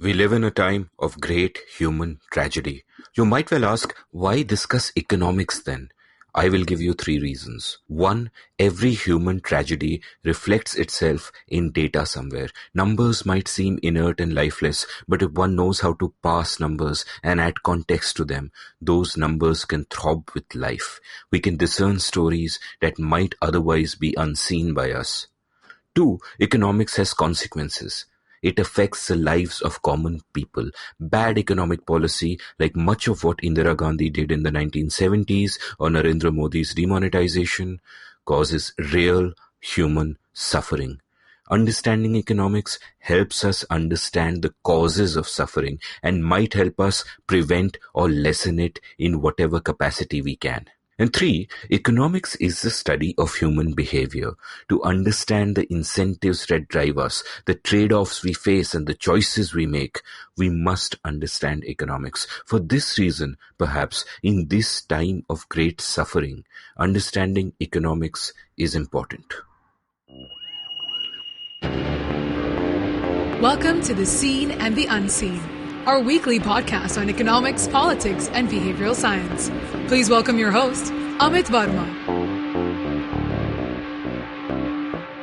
We live in a time of great human tragedy. You might well ask, why discuss economics then? I will give you three reasons. One, every human tragedy reflects itself in data somewhere. Numbers might seem inert and lifeless, but if one knows how to parse numbers and add context to them, those numbers can throb with life. We can discern stories that might otherwise be unseen by us. Two, economics has consequences. It affects the lives of common people. Bad economic policy, like much of what Indira Gandhi did in the 1970s or Narendra Modi's demonetization, causes real human suffering. Understanding economics helps us understand the causes of suffering and might help us prevent or lessen it in whatever capacity we can. And three, economics is the study of human behavior. To understand the incentives that drive us, the trade-offs we face and the choices we make, we must understand economics. For this reason, perhaps, in this time of great suffering, understanding economics is important. Welcome to The Seen and the Unseen, our weekly podcast on economics, politics, and behavioral science. Please welcome your host, Amit Verma.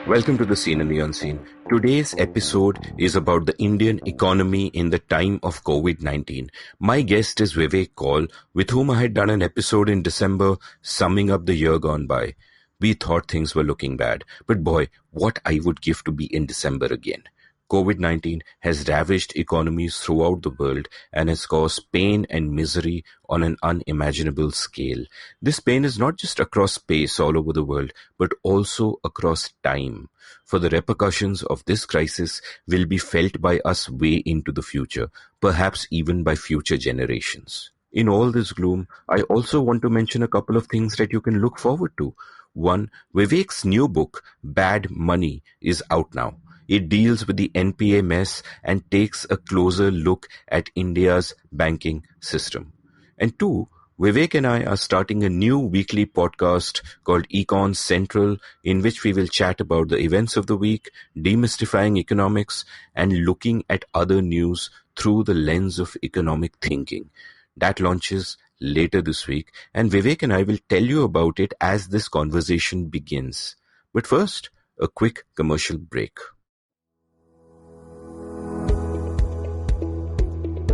Welcome to The Seen and the Unseen. Today's episode is about the Indian economy in the time of Covid-19. My guest is Vivek Kaul, with whom I had done an episode in December summing up the year gone by. We thought things were looking bad, but boy, what I would give to be in December again. Covid-19 has ravaged economies throughout the world and has caused pain and misery on an unimaginable scale. This pain is not just across space all over the world, but also across time. For the repercussions of this crisis will be felt by us way into the future, perhaps even by future generations. In all this gloom, I also want to mention a couple of things that you can look forward to. One, Vivek's new book, Bad Money, is out now. It deals with the NPA mess and takes a closer look at India's banking system. And two, Vivek and I are starting a new weekly podcast called Econ Central, in which we will chat about the events of the week, demystifying economics, and looking at other news through the lens of economic thinking. That launches later this week, and Vivek and I will tell you about it as this conversation begins. But first, a quick commercial break.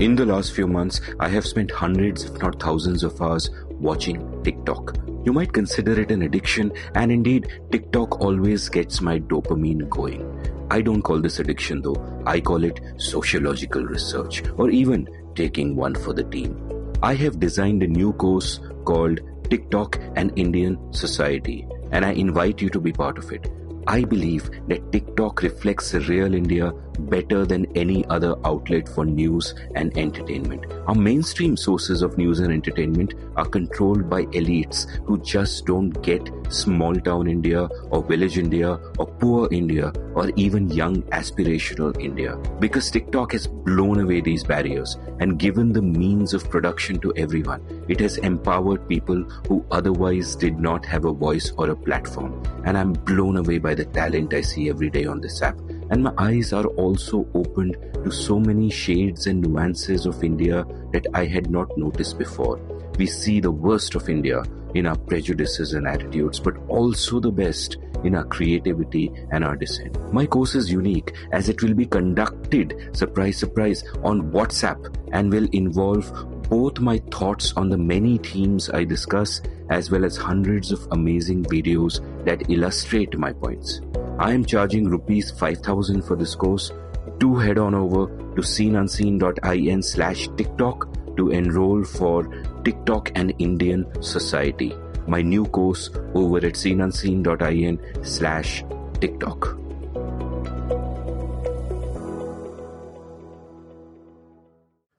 In the last few months, I have spent hundreds, if not thousands of hours watching TikTok. You might consider it an addiction, and indeed, TikTok always gets my dopamine going. I don't call this addiction though, I call it sociological research, or even taking one for the team. I have designed a new course called TikTok and Indian Society, and I invite you to be part of it. I believe that TikTok reflects the real India better than any other outlet for news and entertainment. Our mainstream sources of news and entertainment are controlled by elites who just don't get small town India or village India or poor India or even young aspirational India. Because TikTok has blown away these barriers and given the means of production to everyone. It has empowered people who otherwise did not have a voice or a platform. And I'm blown away by the talent I see every day on this app. And my eyes are also opened to so many shades and nuances of India that I had not noticed before. We see the worst of India in our prejudices and attitudes, but also the best in our creativity and our dissent. My course is unique as it will be conducted, surprise, surprise, on WhatsApp and will involve both my thoughts on the many themes I discuss as well as hundreds of amazing videos that illustrate my points. I am charging rupees 5,000 for this course. Do head on over to seenunseen.in/TikTok to enroll for TikTok and Indian Society, my new course over at seenunseen.in/TikTok.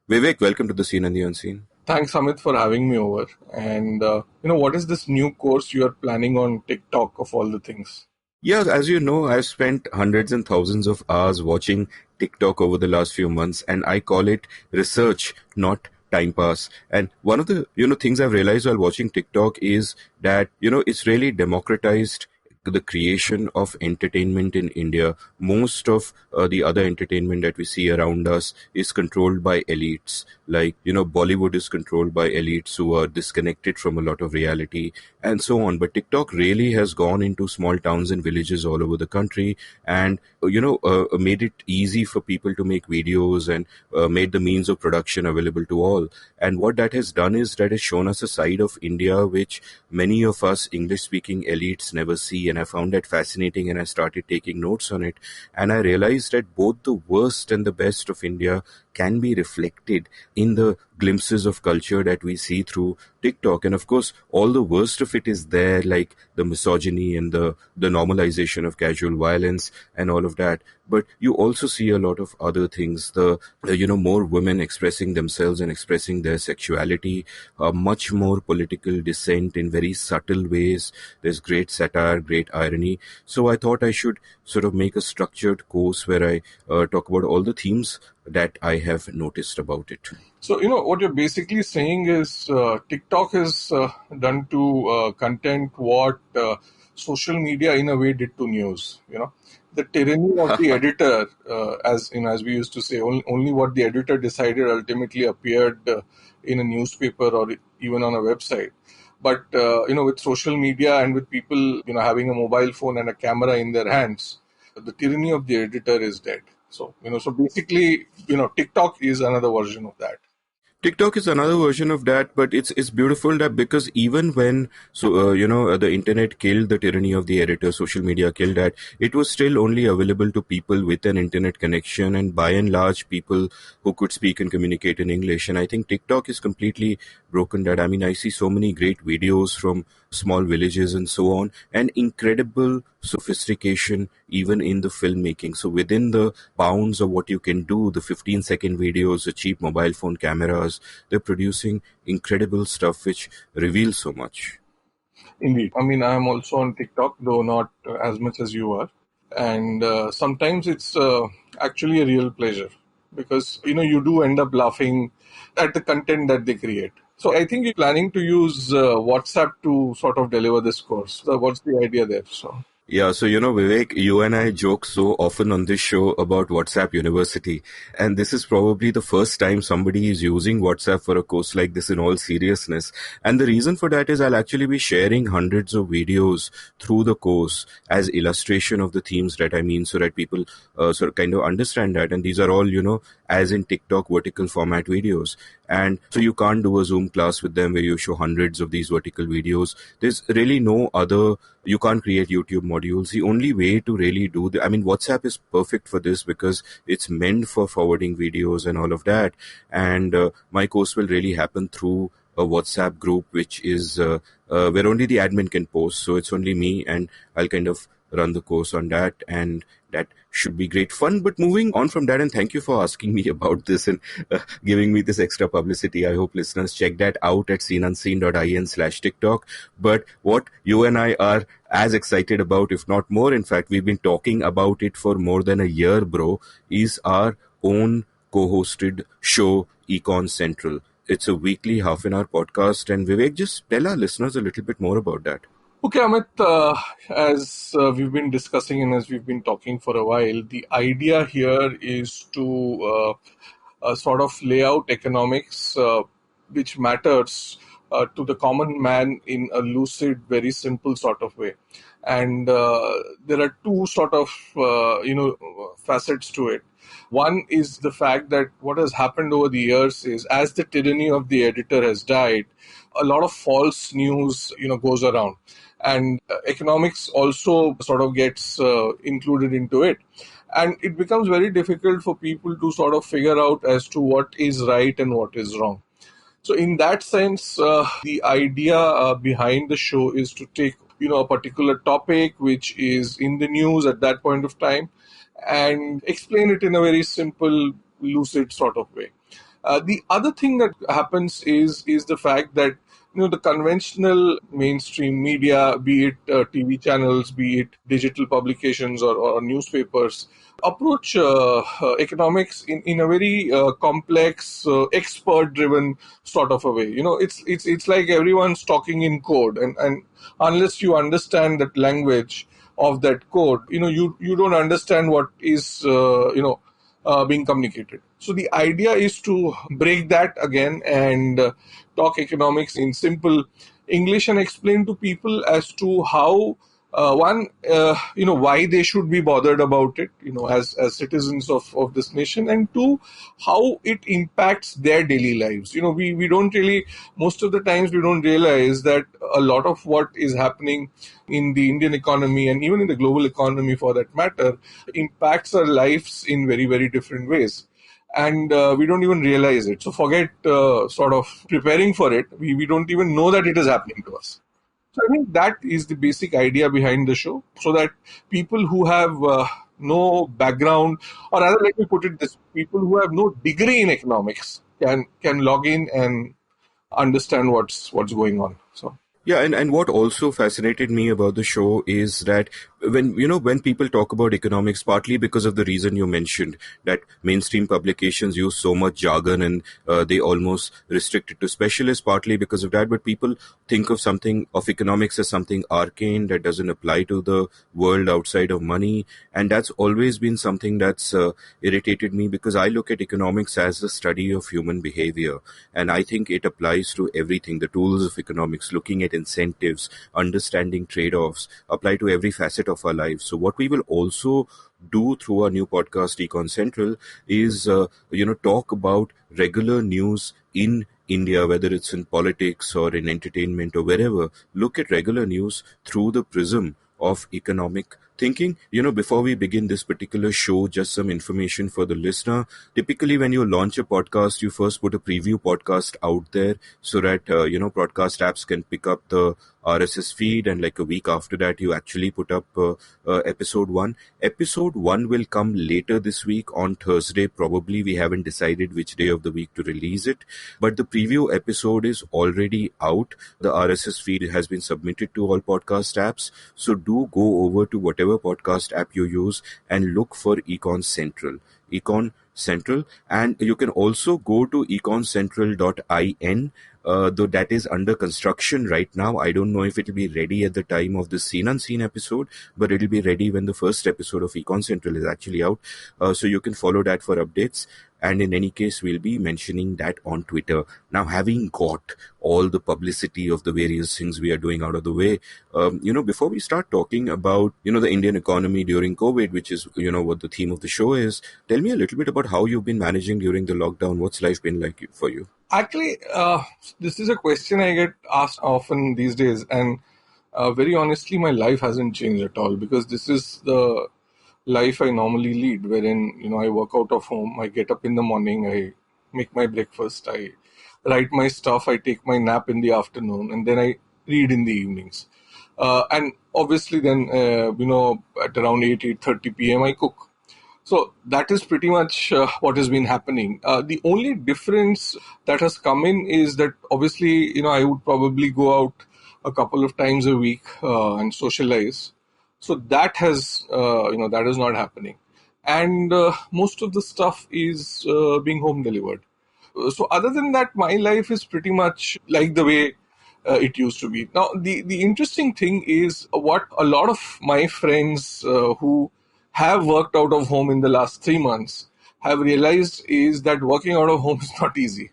Vivek, welcome to the Seen and the Unseen. Thanks, Amit, for having me over. And, what is this new course you are planning on TikTok of all the things? Yeah, as you know, I've spent hundreds and thousands of hours watching TikTok over the last few months, and I call it research, not time pass. And one of the, things I've realized while watching TikTok is that, it's really democratized the creation of entertainment in India, most of the other entertainment that we see around us is controlled by elites. Like, Bollywood is controlled by elites who are disconnected from a lot of reality and so on. But TikTok really has gone into small towns and villages all over the country and, made it easy for people to make videos and made the means of production available to all. And what that has done is that has shown us a side of India which many of us English-speaking elites never see. And I found that fascinating and I started taking notes on it. And I realized that both the worst and the best of India can be reflected in the glimpses of culture that we see through TikTok. And of course, all the worst of it is there, like the misogyny and the normalization of casual violence and all of that. But you also see a lot of other things, more women expressing themselves and expressing their sexuality, much more political dissent in very subtle ways. There's great satire, great irony. So I thought I should sort of make a structured course where I talk about all the themes that I have noticed about it. So, what you're basically saying is TikTok has done to content what social media in a way did to news. The tyranny of the editor, as we used to say, only what the editor decided ultimately appeared in a newspaper or even on a website. But, with social media and with people, having a mobile phone and a camera in their hands, the tyranny of the editor is dead. So, so basically, TikTok is another version of that. TikTok is another version of that, but it's beautiful that because even when the internet killed the tyranny of the editor, social media killed that, it was still only available to people with an internet connection and by and large people who could speak and communicate in English. And I think TikTok is completely broken that. I mean, I see so many great videos from small villages and so on, and incredible sophistication even in the filmmaking. So within the bounds of what you can do, the 15-second videos, the cheap mobile phone cameras, they're producing incredible stuff which reveals so much. Indeed. I mean, I'm also on TikTok, though not as much as you are. And sometimes it's actually a real pleasure because, you do end up laughing at the content that they create. So I think you're planning to use WhatsApp to sort of deliver this course. So what's the idea there? Yeah, so Vivek, you and I joke so often on this show about WhatsApp University, and this is probably the first time somebody is using WhatsApp for a course like this in all seriousness. And the reason for that is I'll actually be sharing hundreds of videos through the course as illustration of the themes that I mean, so that people sort of kind of understand that. And these are all, as in TikTok vertical format videos. And so you can't do a Zoom class with them where you show hundreds of these vertical videos. There's really no other, you can't create YouTube modules. The only way to really do that, I mean, WhatsApp is perfect for this because it's meant for forwarding videos and all of that. And my course will really happen through a WhatsApp group, which is where only the admin can post. So it's only me and I'll kind of run the course on that, and that should be great fun. But moving on from that, and thank you for asking me about this and giving me this extra publicity. I hope listeners check that out at seenunseen.in/TikTok. But what you and I are as excited about, if not more, in fact, we've been talking about it for more than a year, bro, is our own co-hosted show, Econ Central. It's a weekly half-an-hour podcast. And Vivek, just tell our listeners a little bit more about that. Okay, Amit, as we've been discussing and as we've been talking for a while, the idea here is to sort of lay out economics which matters to the common man in a lucid, very simple sort of way. And there are two sort of, facets to it. One is the fact that what has happened over the years is as the tyranny of the editor has died, a lot of false news, goes around. And economics also sort of gets included into it. And it becomes very difficult for people to sort of figure out as to what is right and what is wrong. So in that sense, the idea behind the show is to take, a particular topic which is in the news at that point of time and explain it in a very simple, lucid sort of way. The other thing that happens is the fact that the conventional mainstream media, be it TV channels, be it digital publications or newspapers, approach economics in a very complex, expert-driven sort of a way. It's like everyone's talking in code, and unless you understand that language, of that code, you don't understand what is being communicated. So the idea is to break that again and talk economics in simple English and explain to people as to how one, why they should be bothered about it, as citizens of this nation, and two, how it impacts their daily lives. We don't really, most of the times we don't realize that a lot of what is happening in the Indian economy and even in the global economy for that matter impacts our lives in very, very different ways. And we don't even realize it. So forget sort of preparing for it. We don't even know that it is happening to us. So I think that is the basic idea behind the show, so that people who have no background, or rather, let me put it this: people who have no degree in economics can log in and understand what's going on. So. Yeah, and what also fascinated me about the show is that when people talk about economics, partly because of the reason you mentioned, that mainstream publications use so much jargon and they almost restrict it to specialists, partly because of that, but people think of something of economics as something arcane that doesn't apply to the world outside of money. And that's always been something that's irritated me, because I look at economics as the study of human behavior. And I think it applies to everything. The tools of economics, looking at incentives, understanding trade-offs, apply to every facet of our lives. So what we will also do through our new podcast, Econ Central, is talk about regular news in India, whether it's in politics or in entertainment or wherever. Look at regular news through the prism of economic thinking. Before we begin this particular show, just some information for the listener. Typically, when you launch a podcast, you first put a preview podcast out there so that, broadcast apps can pick up the RSS feed, and like a week after that, you actually put up episode 1. Episode 1 will come later this week on Thursday, probably. We haven't decided which day of the week to release it, but the preview episode is already out. The RSS feed has been submitted to all podcast apps, so do go over to whatever podcast app you use and look for Econ Central. Econ Central, and you can also go to econcentral.in, though that is under construction right now. I don't know if it will be ready at the time of the Seen Unseen episode, but it will be ready when the first episode of Econ Central is actually out. So you can follow that for updates. And in any case, we'll be mentioning that on Twitter. Now, having got all the publicity of the various things we are doing out of the way, before we start talking about, the Indian economy during COVID, which is, what the theme of the show is, tell me a little bit about how you've been managing during the lockdown. What's life been like for you? Actually, this is a question I get asked often these days. And very honestly, my life hasn't changed at all, because this is the life I normally lead, wherein, I work out of home, I get up in the morning, I make my breakfast, I write my stuff, I take my nap in the afternoon, and then I read in the evenings. And obviously then, at around 8:30 p.m. I cook. So that is pretty much what has been happening. The only difference that has come in is that obviously, I would probably go out a couple of times a week and socialize. So that has, that is not happening. And most of the stuff is being home delivered. So other than that, my life is pretty much like the way it used to be. Now, the interesting thing is what a lot of my friends who have worked out of home in the last 3 months have realized is that working out of home is not easy.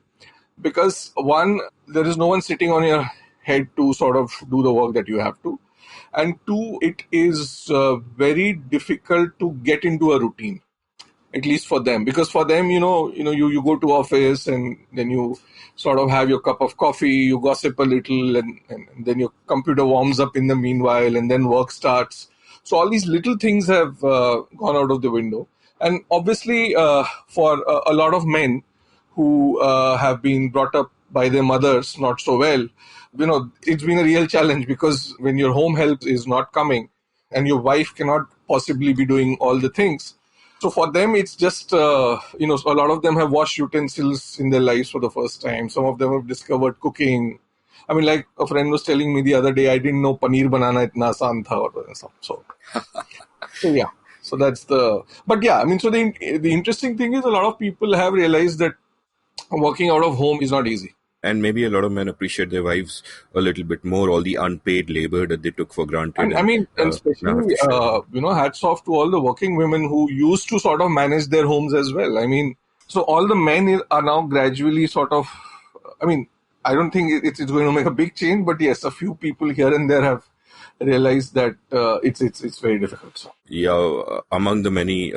Because one, there is no one sitting on your head to sort of do the work that you have to. And two, it is very difficult to get into a routine, at least for them. Because for them, you go to office and then you sort of have your cup of coffee, you gossip a little, and then your computer warms up in the meanwhile, and then work starts. So all these little things have gone out of the window. And obviously, for a lot of men who have been brought up by their mothers not so well, it's been a real challenge, because when your home help is not coming and your wife cannot possibly be doing all the things. So for them, it's just, a lot of them have washed utensils in their lives for the first time. Some of them have discovered cooking. I mean, like a friend was telling me the other day, I didn't know paneer banana itna aasan tha, or so yeah. So that's but yeah, I mean, so the interesting thing is a lot of people have realized that working out of home is not easy. And maybe a lot of men appreciate their wives a little bit more, all the unpaid labor that they took for granted, And I and mean, and now have especially, to share. hats off to all the working women who used to sort of manage their homes as well. I mean, so all the men are now gradually sort of, I mean, I don't think it's going to make a big change, but yes, a few people here and there have realized that it's very difficult. So. Yeah, among the many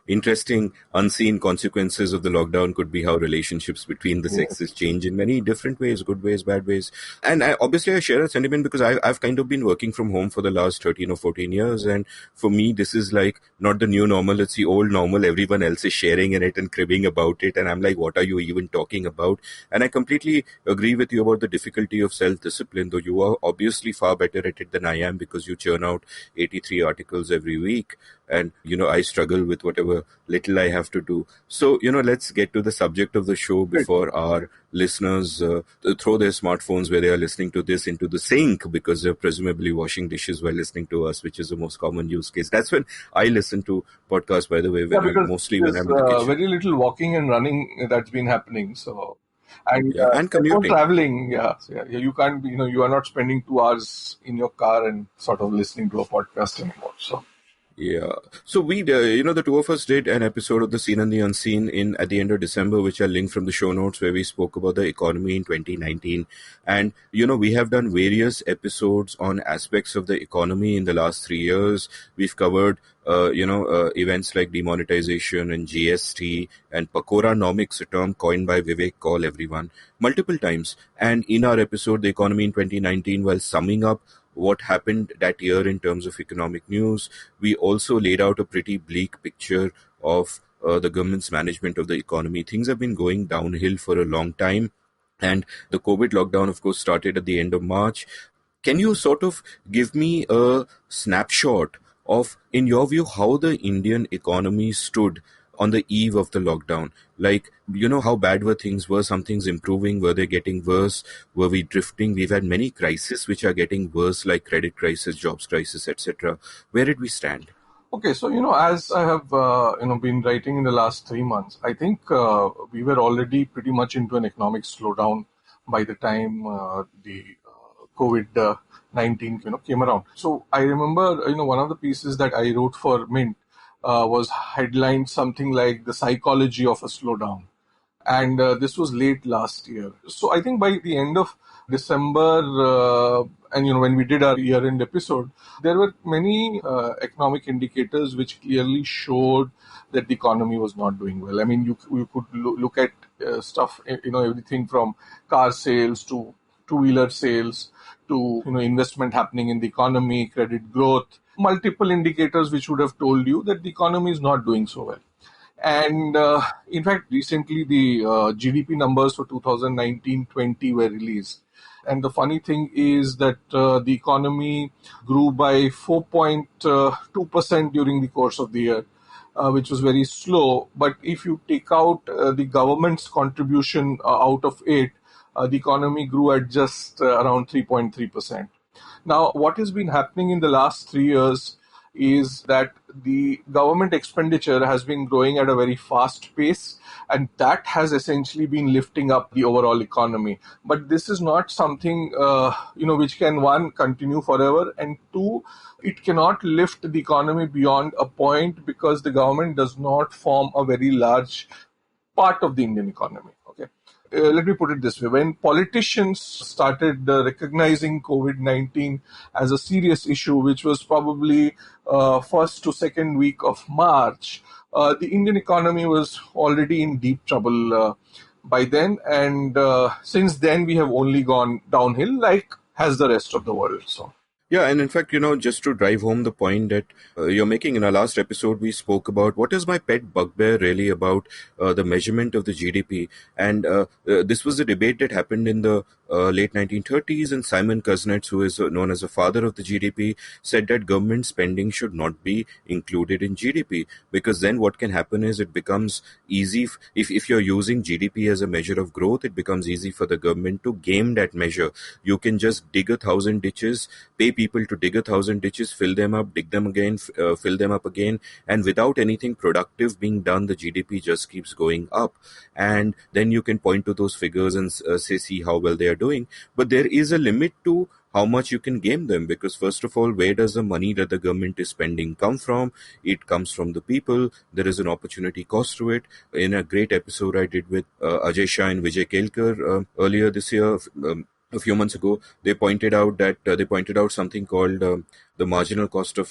interesting unseen consequences of the lockdown could be how relationships between the sexes Yes. change in many different ways, good ways, bad ways. And obviously I share a sentiment because I've kind of been working from home for the last 13 or 14 years. And for me, this is like not the new normal, it's the old normal. Everyone else is sharing in it and cribbing about it. And I'm like, what are you even talking about? And I completely agree with you about the difficulty of self-discipline, though you are obviously far better at it than I am because you churn out 83 articles every week, and I struggle with whatever little I have to do. So let's get to the subject of the show Great. before our listeners throw their smartphones where they are listening to this into the sink because they're presumably washing dishes while listening to us, which is the most common use case. That's when I listen to podcasts, by the way, Yeah, when because when there's I'm in the kitchen. very little walking and running that's been happening. So, and Yeah, and therefore commuting. traveling, you can't be, you are not spending 2 hours in your car and sort of listening to a podcast anymore. So. Yeah. So we, the two of us did an episode of The Seen and the Unseen at the end of December, which I'll link from the show notes, where we spoke about the economy in 2019. And, we have done various episodes on aspects of the economy in the last 3 years. We've covered, events like demonetization and GST and Pakoranomics, a term coined by Vivek Kaul, everyone, multiple times. And in our episode, The Economy in 2019, while summing up what happened that year in terms of economic news, we also laid out a pretty bleak picture of the government's management of the economy. Things have been going downhill for a long time. And the COVID lockdown, of course, started at the end of March. Can you sort of give me a snapshot of, in your view, how the Indian economy stood on the eve of the lockdown? Like, how bad were things? Were some things improving? Were they getting worse? Were we drifting? We've had many crises which are getting worse, like credit crisis, jobs crisis, etc. Where did we stand? Okay, so as I have been writing in the last 3 months, I think we were already pretty much into an economic slowdown by the time the COVID-19 came around. So I remember one of the pieces that I wrote for Mint was headlined something like "The Psychology of a Slowdown." And this was late last year. So I think by the end of December, and when we did our year-end episode, there were many economic indicators which clearly showed that the economy was not doing well. I mean, you could look at stuff, everything from car sales to two-wheeler sales to investment happening in the economy, credit growth, multiple indicators which would have told you that the economy is not doing so well. And in fact, recently the GDP numbers for 2019-20 were released. And the funny thing is that the economy grew by 4.2% during the course of the year, which was very slow. But if you take out the government's contribution out of it, the economy grew at just around 3.3%. Now, what has been happening in the last 3 years is that the government expenditure has been growing at a very fast pace, and that has essentially been lifting up the overall economy. But this is not something which can, one, continue forever, and two, it cannot lift the economy beyond a point because the government does not form a very large part of the Indian economy. Okay. Let me put it this way. When politicians started recognizing COVID-19 as a serious issue, which was probably first to second week of March, the Indian economy was already in deep trouble by then. And since then, we have only gone downhill, like has the rest of the world. So. Yeah, and in fact, just to drive home the point that you're making, in our last episode, we spoke about what is my pet bugbear really about the measurement of the GDP. And this was a debate that happened in the late 1930s, and Simon Kuznets, who is known as the father of the GDP, said that government spending should not be included in GDP, because then what can happen is it becomes easy, if you're using GDP as a measure of growth, it becomes easy for the government to game that measure. You can just dig 1,000 ditches, pay people to dig 1,000 ditches, fill them up, dig them again, fill them up again, and without anything productive being done, the GDP just keeps going up. And then you can point to those figures and say, see how well they are doing. But there is a limit to how much you can game them, because first of all, where does the money that the government is spending come from? It comes from the people. There is an opportunity cost to it. In a great episode I did with Ajay Shah and Vijay Kelkar earlier this year, a few months ago, they pointed out something called the marginal cost of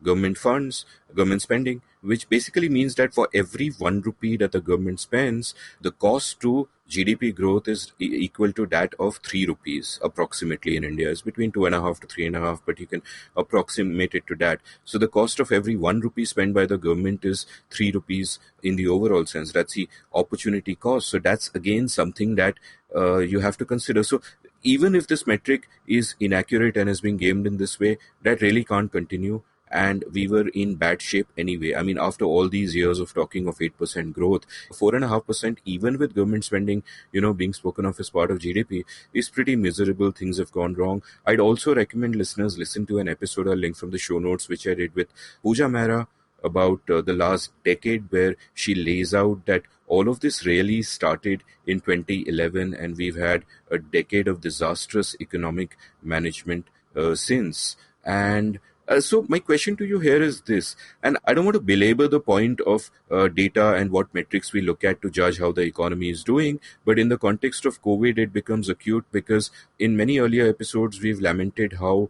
government funds, government spending, which basically means that for every 1 rupee that the government spends, the cost to GDP growth is equal to that of 3 rupees approximately in India. It's between 2.5 to 3.5, but you can approximate it to that. So the cost of every 1 rupee spent by the government is 3 rupees in the overall sense. That's the opportunity cost. So that's again something that you have to consider. So even if this metric is inaccurate and is being gamed in this way, that really can't continue. And we were in bad shape anyway. I mean, after all these years of talking of 8% growth, 4.5%, even with government spending, being spoken of as part of GDP, is pretty miserable. Things have gone wrong. I'd also recommend listeners listen to an episode, I'll link from the show notes, which I did with Pooja Mehra about the last decade, where she lays out that all of this really started in 2011, and we've had a decade of disastrous economic management since. And so my question to you here is this, and I don't want to belabor the point of data and what metrics we look at to judge how the economy is doing, but in the context of COVID, it becomes acute because in many earlier episodes, we've lamented how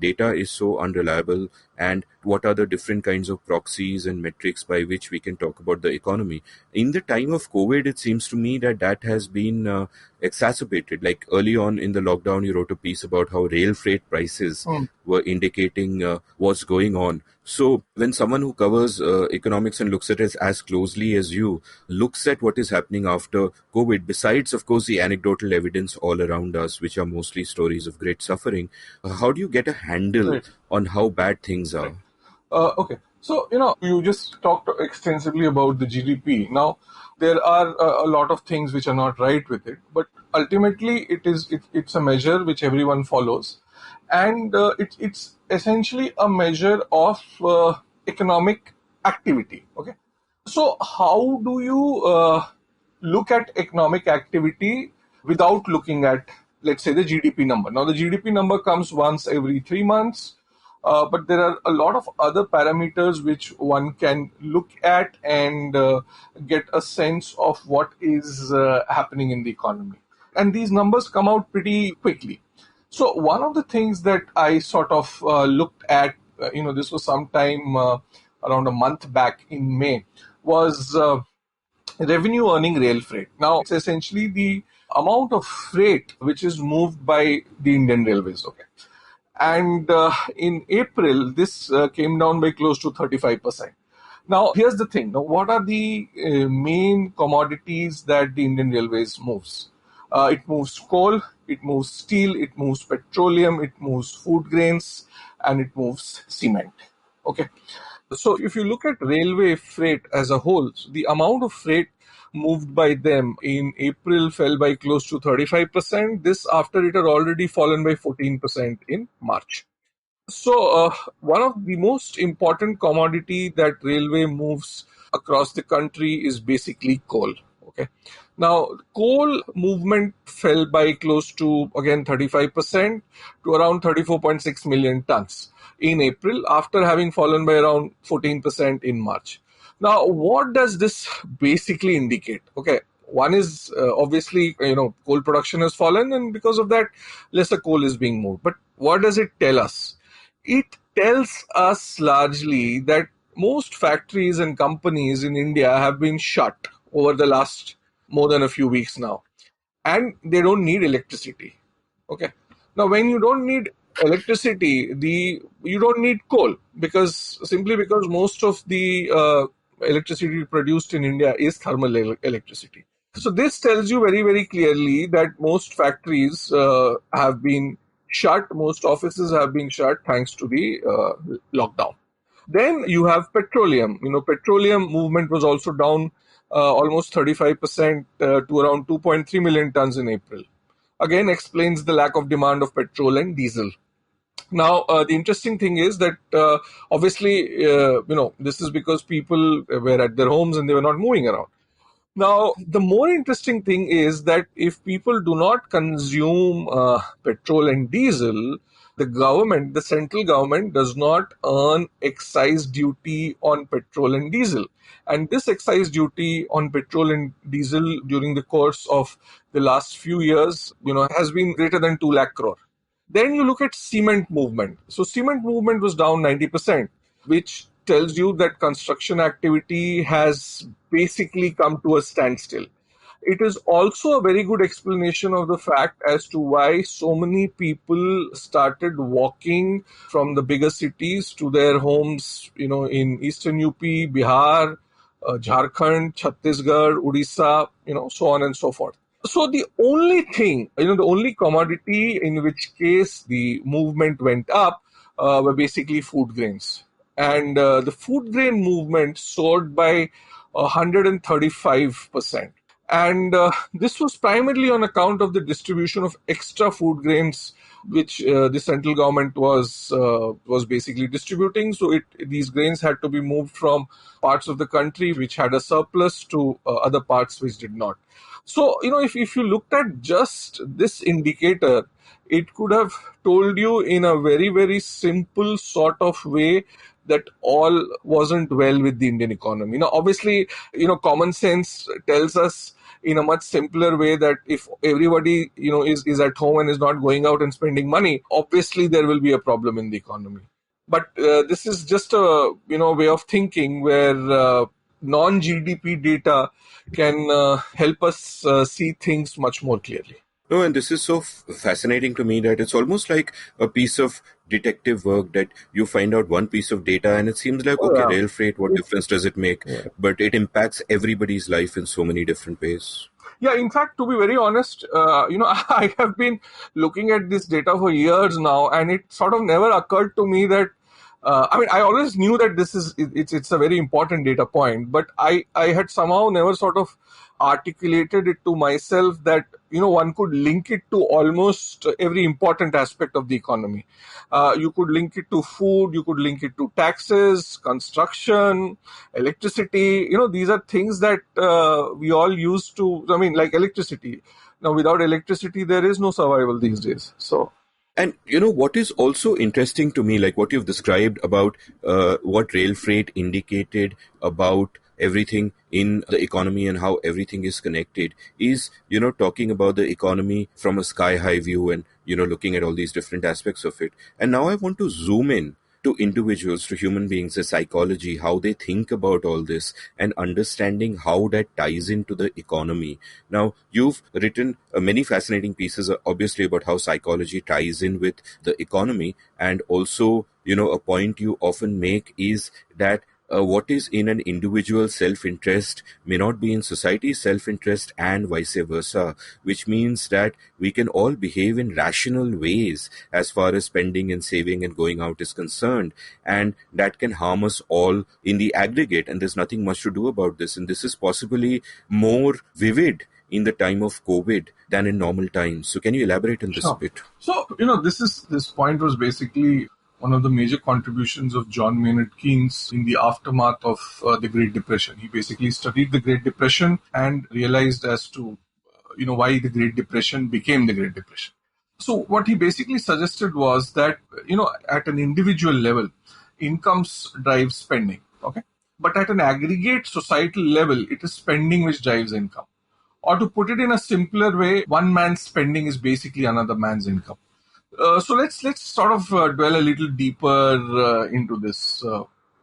data is so unreliable, and what are the different kinds of proxies and metrics by which we can talk about the economy. In the time of COVID, it seems to me that has been exacerbated. Like early on in the lockdown, you wrote a piece about how rail freight prices were indicating what's going on. So when someone who covers economics and looks at it as closely as you, looks at what is happening after COVID, besides, of course, the anecdotal evidence all around us, which are mostly stories of great suffering, how do you get a handle on how bad things are? Okay. So, you just talked extensively about the GDP. Now, there are a lot of things which are not right with it, but ultimately it's a measure which everyone follows. And it's essentially a measure of economic activity. Okay. So how do you look at economic activity without looking at, let's say, the GDP number? Now, the GDP number comes once every 3 months. But there are a lot of other parameters which one can look at and get a sense of what is happening in the economy. And these numbers come out pretty quickly. So one of the things that I sort of looked at, this was sometime around a month back in May, was revenue earning rail freight. Now, it's essentially the amount of freight which is moved by the Indian Railways. Okay. And in April, this came down by close to 35%. Now, here's the thing. Now, what are the main commodities that the Indian Railways moves? It moves coal, it moves steel, it moves petroleum, it moves food grains, and it moves cement. Okay. So if you look at railway freight as a whole, so the amount of freight moved by them in April fell by close to 35%. This after it had already fallen by 14% in March. So one of the most important commodity that railway moves across the country is basically coal. Okay. Now, coal movement fell by close to, again, 35% to around 34.6 million tons in April, after having fallen by around 14% in March. Now, what does this basically indicate? Okay, one is obviously, coal production has fallen, and because of that, lesser coal is being moved. But what does it tell us? It tells us largely that most factories and companies in India have been shut over the last more than a few weeks now, and they don't need electricity. Okay. Now, when you don't need electricity, you don't need coal, simply because most of the electricity produced in India is thermal electricity. So this tells you very, very clearly that most factories have been shut, most offices have been shut thanks to the lockdown. Then you have petroleum. Petroleum movement was also down almost 35% to around 2.3 million tons in April. Again, explains the lack of demand of petrol and diesel. Now, the interesting thing is that obviously, this is because people were at their homes and they were not moving around. Now, the more interesting thing is that if people do not consume petrol and diesel, the central government does not earn excise duty on petrol and diesel. And this excise duty on petrol and diesel during the course of the last few years, has been greater than 2 lakh crore. Then you look at cement movement. So cement movement was down 90%, which tells you that construction activity has basically come to a standstill. It is also a very good explanation of the fact as to why so many people started walking from the bigger cities to their homes, in eastern UP, Bihar, Jharkhand, Chhattisgarh, Odisha, so on and so forth. So the only thing, the only commodity in which case the movement went up were basically food grains. And the food grain movement soared by 135%. And this was primarily on account of the distribution of extra food grains, which the central government was basically distributing. So these grains had to be moved from parts of the country which had a surplus to other parts which did not. So, if you looked at just this indicator, it could have told you in a very, very simple sort of way that all wasn't well with the Indian economy. Now, obviously, common sense tells us in a much simpler way that if everybody, is at home and is not going out and spending money, obviously there will be a problem in the economy. But this is just a, way of thinking where non-GDP data can help us see things much more clearly. No, and this is so fascinating to me that it's almost like a piece of detective work that you find out one piece of data and it seems like, okay, rail freight, what difference does it make? Yeah. But it impacts everybody's life in so many different ways. Yeah, in fact, to be very honest, I have been looking at this data for years now, and it sort of never occurred to me that I always knew that it's a very important data point, but I had somehow never sort of articulated it to myself that, one could link it to almost every important aspect of the economy. You could link it to food, you could link it to taxes, construction, electricity. These are things that we all used to, like electricity. Now, without electricity, there is no survival these days. So. And what is also interesting to me, like what you've described about what rail freight indicated about everything in the economy and how everything is connected is, talking about the economy from a sky high view and, looking at all these different aspects of it. And now I want to zoom in to individuals, to human beings, their psychology, how they think about all this, and understanding how that ties into the economy. Now, you've written many fascinating pieces, obviously, about how psychology ties in with the economy, and also, a point you often make is that what is in an individual's self-interest may not be in society's self-interest and vice versa, which means that we can all behave in rational ways as far as spending and saving and going out is concerned, and that can harm us all in the aggregate, and there's nothing much to do about this. And this is possibly more vivid in the time of COVID than in normal times. So can you elaborate on this a bit? So, this point was basically one of the major contributions of John Maynard Keynes in the aftermath of the Great Depression. He basically studied the Great Depression and realized as to, why the Great Depression became the Great Depression. So what he basically suggested was that, at an individual level, incomes drive spending, okay? But at an aggregate societal level, it is spending which drives income. Or to put it in a simpler way, one man's spending is basically another man's income. So let's sort of dwell a little deeper into this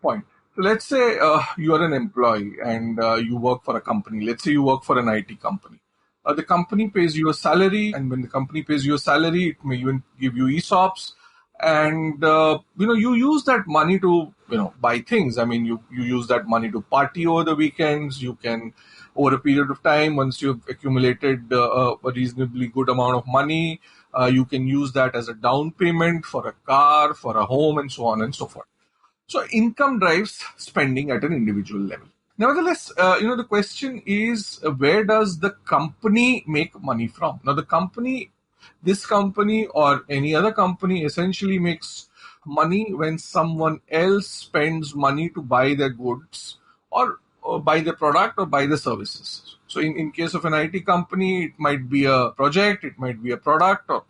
point. So let's say you are an employee and you work for a company. Let's say you work for an IT company. The company pays you a salary, and when the company pays you a salary, it may even give you ESOPs, and you use that money to buy things. I mean, you use that money to party over the weekends. You can, over a period of time, once you've accumulated a reasonably good amount of money, you can use that as a down payment for a car, for a home, and so on and so forth. So income drives spending at an individual level. Nevertheless, the question is, where does the company make money from? Now, the company This company or any other company essentially makes money when someone else spends money to buy their goods or buy the product or buy the services. So in case of an IT company, it might be a project, it might be a product, or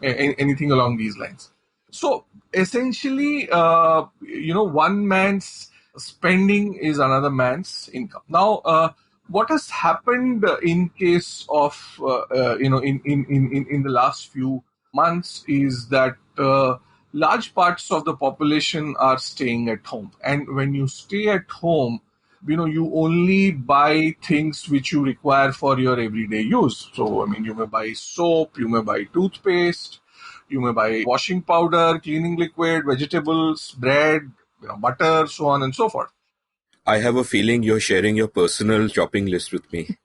anything along these lines. So essentially, one man's spending is another man's income. Now, what has happened in case of in the last few months is that large parts of the population are staying at home, and when you stay at home, you only buy things which you require for your everyday use. So, I mean, you may buy soap, you may buy toothpaste, you may buy washing powder, cleaning liquid, vegetables, bread, butter, so on and so forth. I have a feeling you're sharing your personal shopping list with me.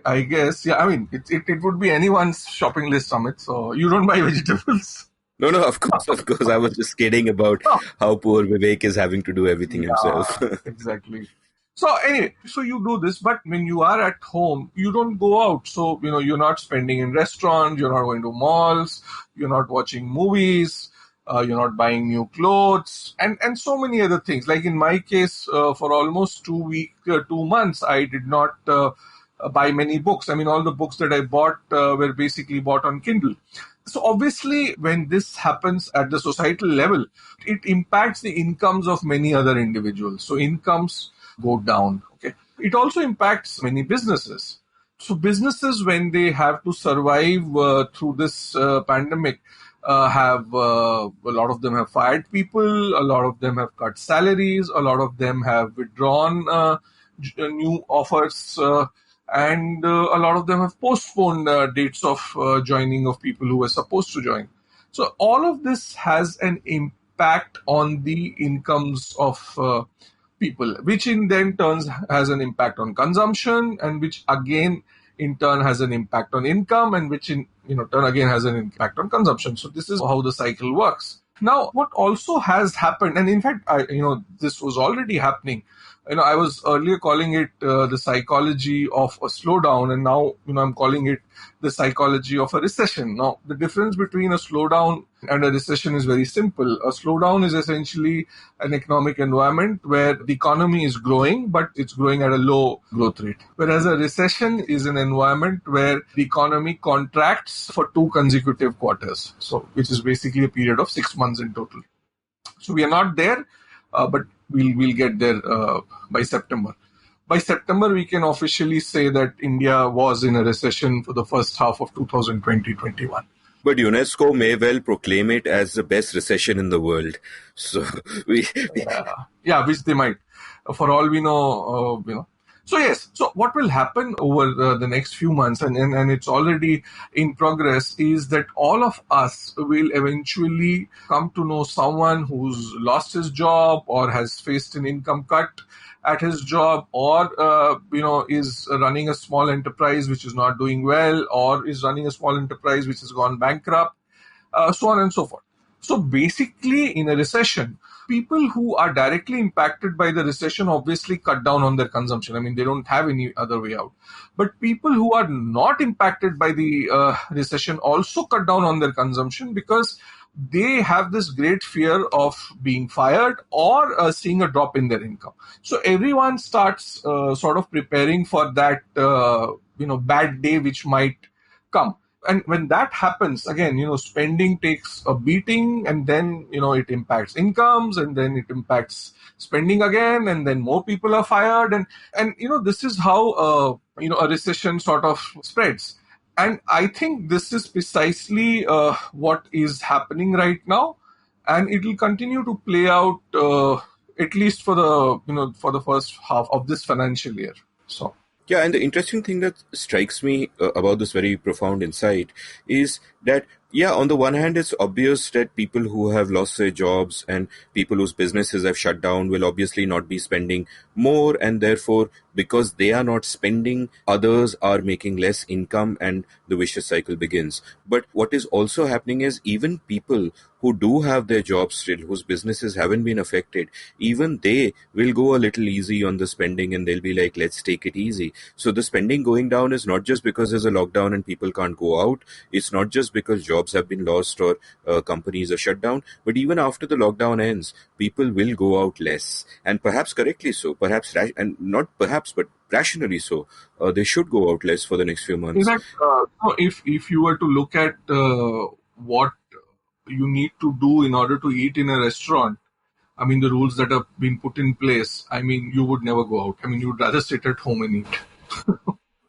I guess, yeah. I mean, it would be anyone's shopping list, Amit. So you don't buy vegetables. No, of course. I was just kidding about how poor Vivek is having to do everything himself. Exactly. So anyway, so you do this, but when you are at home, you don't go out. So, you're not spending in restaurants, you're not going to malls, you're not watching movies, you're not buying new clothes, and so many other things. Like in my case, for almost 2 months, I did not buy many books. I mean, all the books that I bought were basically bought on Kindle. So obviously, when this happens at the societal level, it impacts the incomes of many other individuals. So incomes go down. Okay. It also impacts many businesses. So businesses, when they have to survive through this pandemic, have a lot of them have fired people, a lot of them have cut salaries, a lot of them have withdrawn new offers, and a lot of them have postponed dates of joining of people who were supposed to join. So all of this has an impact on the incomes of people, which in then turns has an impact on consumption, and which again in turn has an impact on income, and which in turn again has an impact on consumption. So this is how the cycle works. Now, what also has happened, and in fact, this was already happening. I was earlier calling it the psychology of a slowdown, and now I'm calling it the psychology of a recession. Now, the difference between a slowdown and a recession is very simple. A slowdown is essentially an economic environment where the economy is growing, but it's growing at a low growth rate. Whereas a recession is an environment where the economy contracts for 2 consecutive quarters, so which is basically a period of 6 months in total. So we are not there, but we'll get there by September. By September, we can officially say that India was in a recession for the first half of 2020-21. But UNESCO may well proclaim it as the best recession in the world. So which they might. For all we know, So yes, so what will happen over the next few months, and it's already in progress, is that all of us will eventually come to know someone who's lost his job or has faced an income cut at his job, or is running a small enterprise which is not doing well, or is running a small enterprise which has gone bankrupt, so on and so forth. So basically, in a recession, people who are directly impacted by the recession obviously cut down on their consumption. I mean, they don't have any other way out. But people who are not impacted by the recession also cut down on their consumption, because they have this great fear of being fired or seeing a drop in their income. So everyone starts sort of preparing for that bad day which might come. And when that happens, again, spending takes a beating, and then, it impacts incomes, and then it impacts spending again, and then more people are fired. And this is how, a recession sort of spreads. And I think this is precisely what is happening right now. And it will continue to play out at least for the first half of this financial year. So. Yeah, and the interesting thing that strikes me about this very profound insight is that Yeah, on the one hand, it's obvious that people who have lost their jobs and people whose businesses have shut down will obviously not be spending more, and therefore, because they are not spending, others are making less income, and the vicious cycle begins. But what is also happening is even people who do have their jobs still, whose businesses haven't been affected, even they will go a little easy on the spending and they'll be like, let's take it easy. So the spending going down is not just because there's a lockdown and people can't go out. It's not just because jobs have been lost or companies are shut down, but even after the lockdown ends, people will go out less, and perhaps correctly so, perhaps and not perhaps, but rationally so. They should go out less for the next few In months. fact, if you were to look at what you need to do in order to eat in a restaurant, I mean, the rules that have been put in place, I mean, you would never go out. I mean, you would rather sit at home and eat.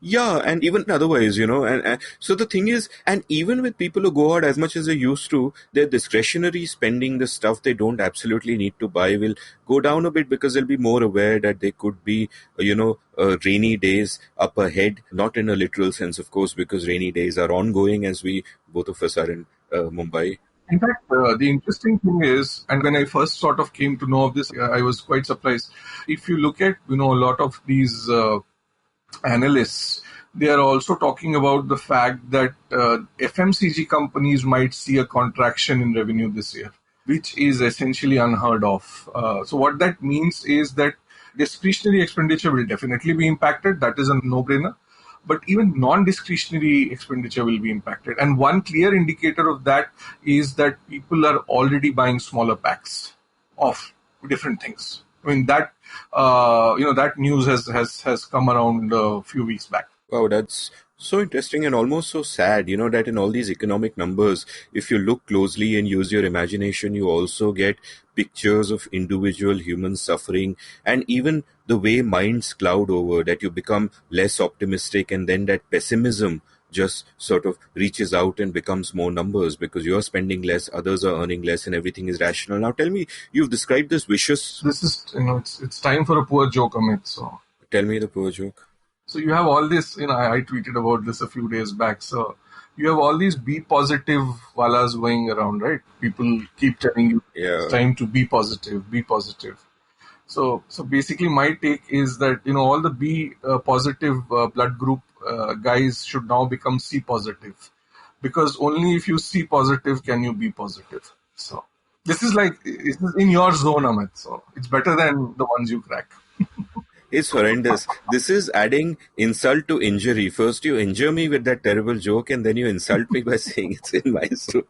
Yeah, and even otherwise, and so the thing is, and even with people who go out as much as they used to, their discretionary spending, the stuff they don't absolutely need to buy, will go down a bit because they'll be more aware that there could be, rainy days up ahead, not in a literal sense, of course, because rainy days are ongoing as we, both of us are in Mumbai. In fact, the interesting thing is, and when I first sort of came to know of this, I was quite surprised. If you look at, a lot of these analysts, they are also talking about the fact that FMCG companies might see a contraction in revenue this year, which is essentially unheard of. So what that means is that discretionary expenditure will definitely be impacted. That is a no-brainer. But even non-discretionary expenditure will be impacted. And one clear indicator of that is that people are already buying smaller packs of different things. I mean, that that news has come around a few weeks back. Wow, that's so interesting and almost so sad, that in all these economic numbers, if you look closely and use your imagination, you also get pictures of individual human suffering, and even the way minds cloud over, that you become less optimistic, and then that pessimism just sort of reaches out and becomes more numbers because you're spending less, others are earning less, and everything is rational. Now tell me, you've described this vicious. This is, it's time for a poor joke, Amit. So Tell me the poor joke. So you have all this, I tweeted about this a few days back. So you have all these be positive walas going around, right? People keep telling you Yeah. it's time to be positive, be positive. So basically my take is that, all the B positive blood group guys should now become C positive, because only if you C positive can you be positive. So this is in your zone, Amit. So it's better than the ones you crack. It's horrendous. This is adding insult to injury. First you injure me with that terrible joke and then you insult me by saying it's in my zone.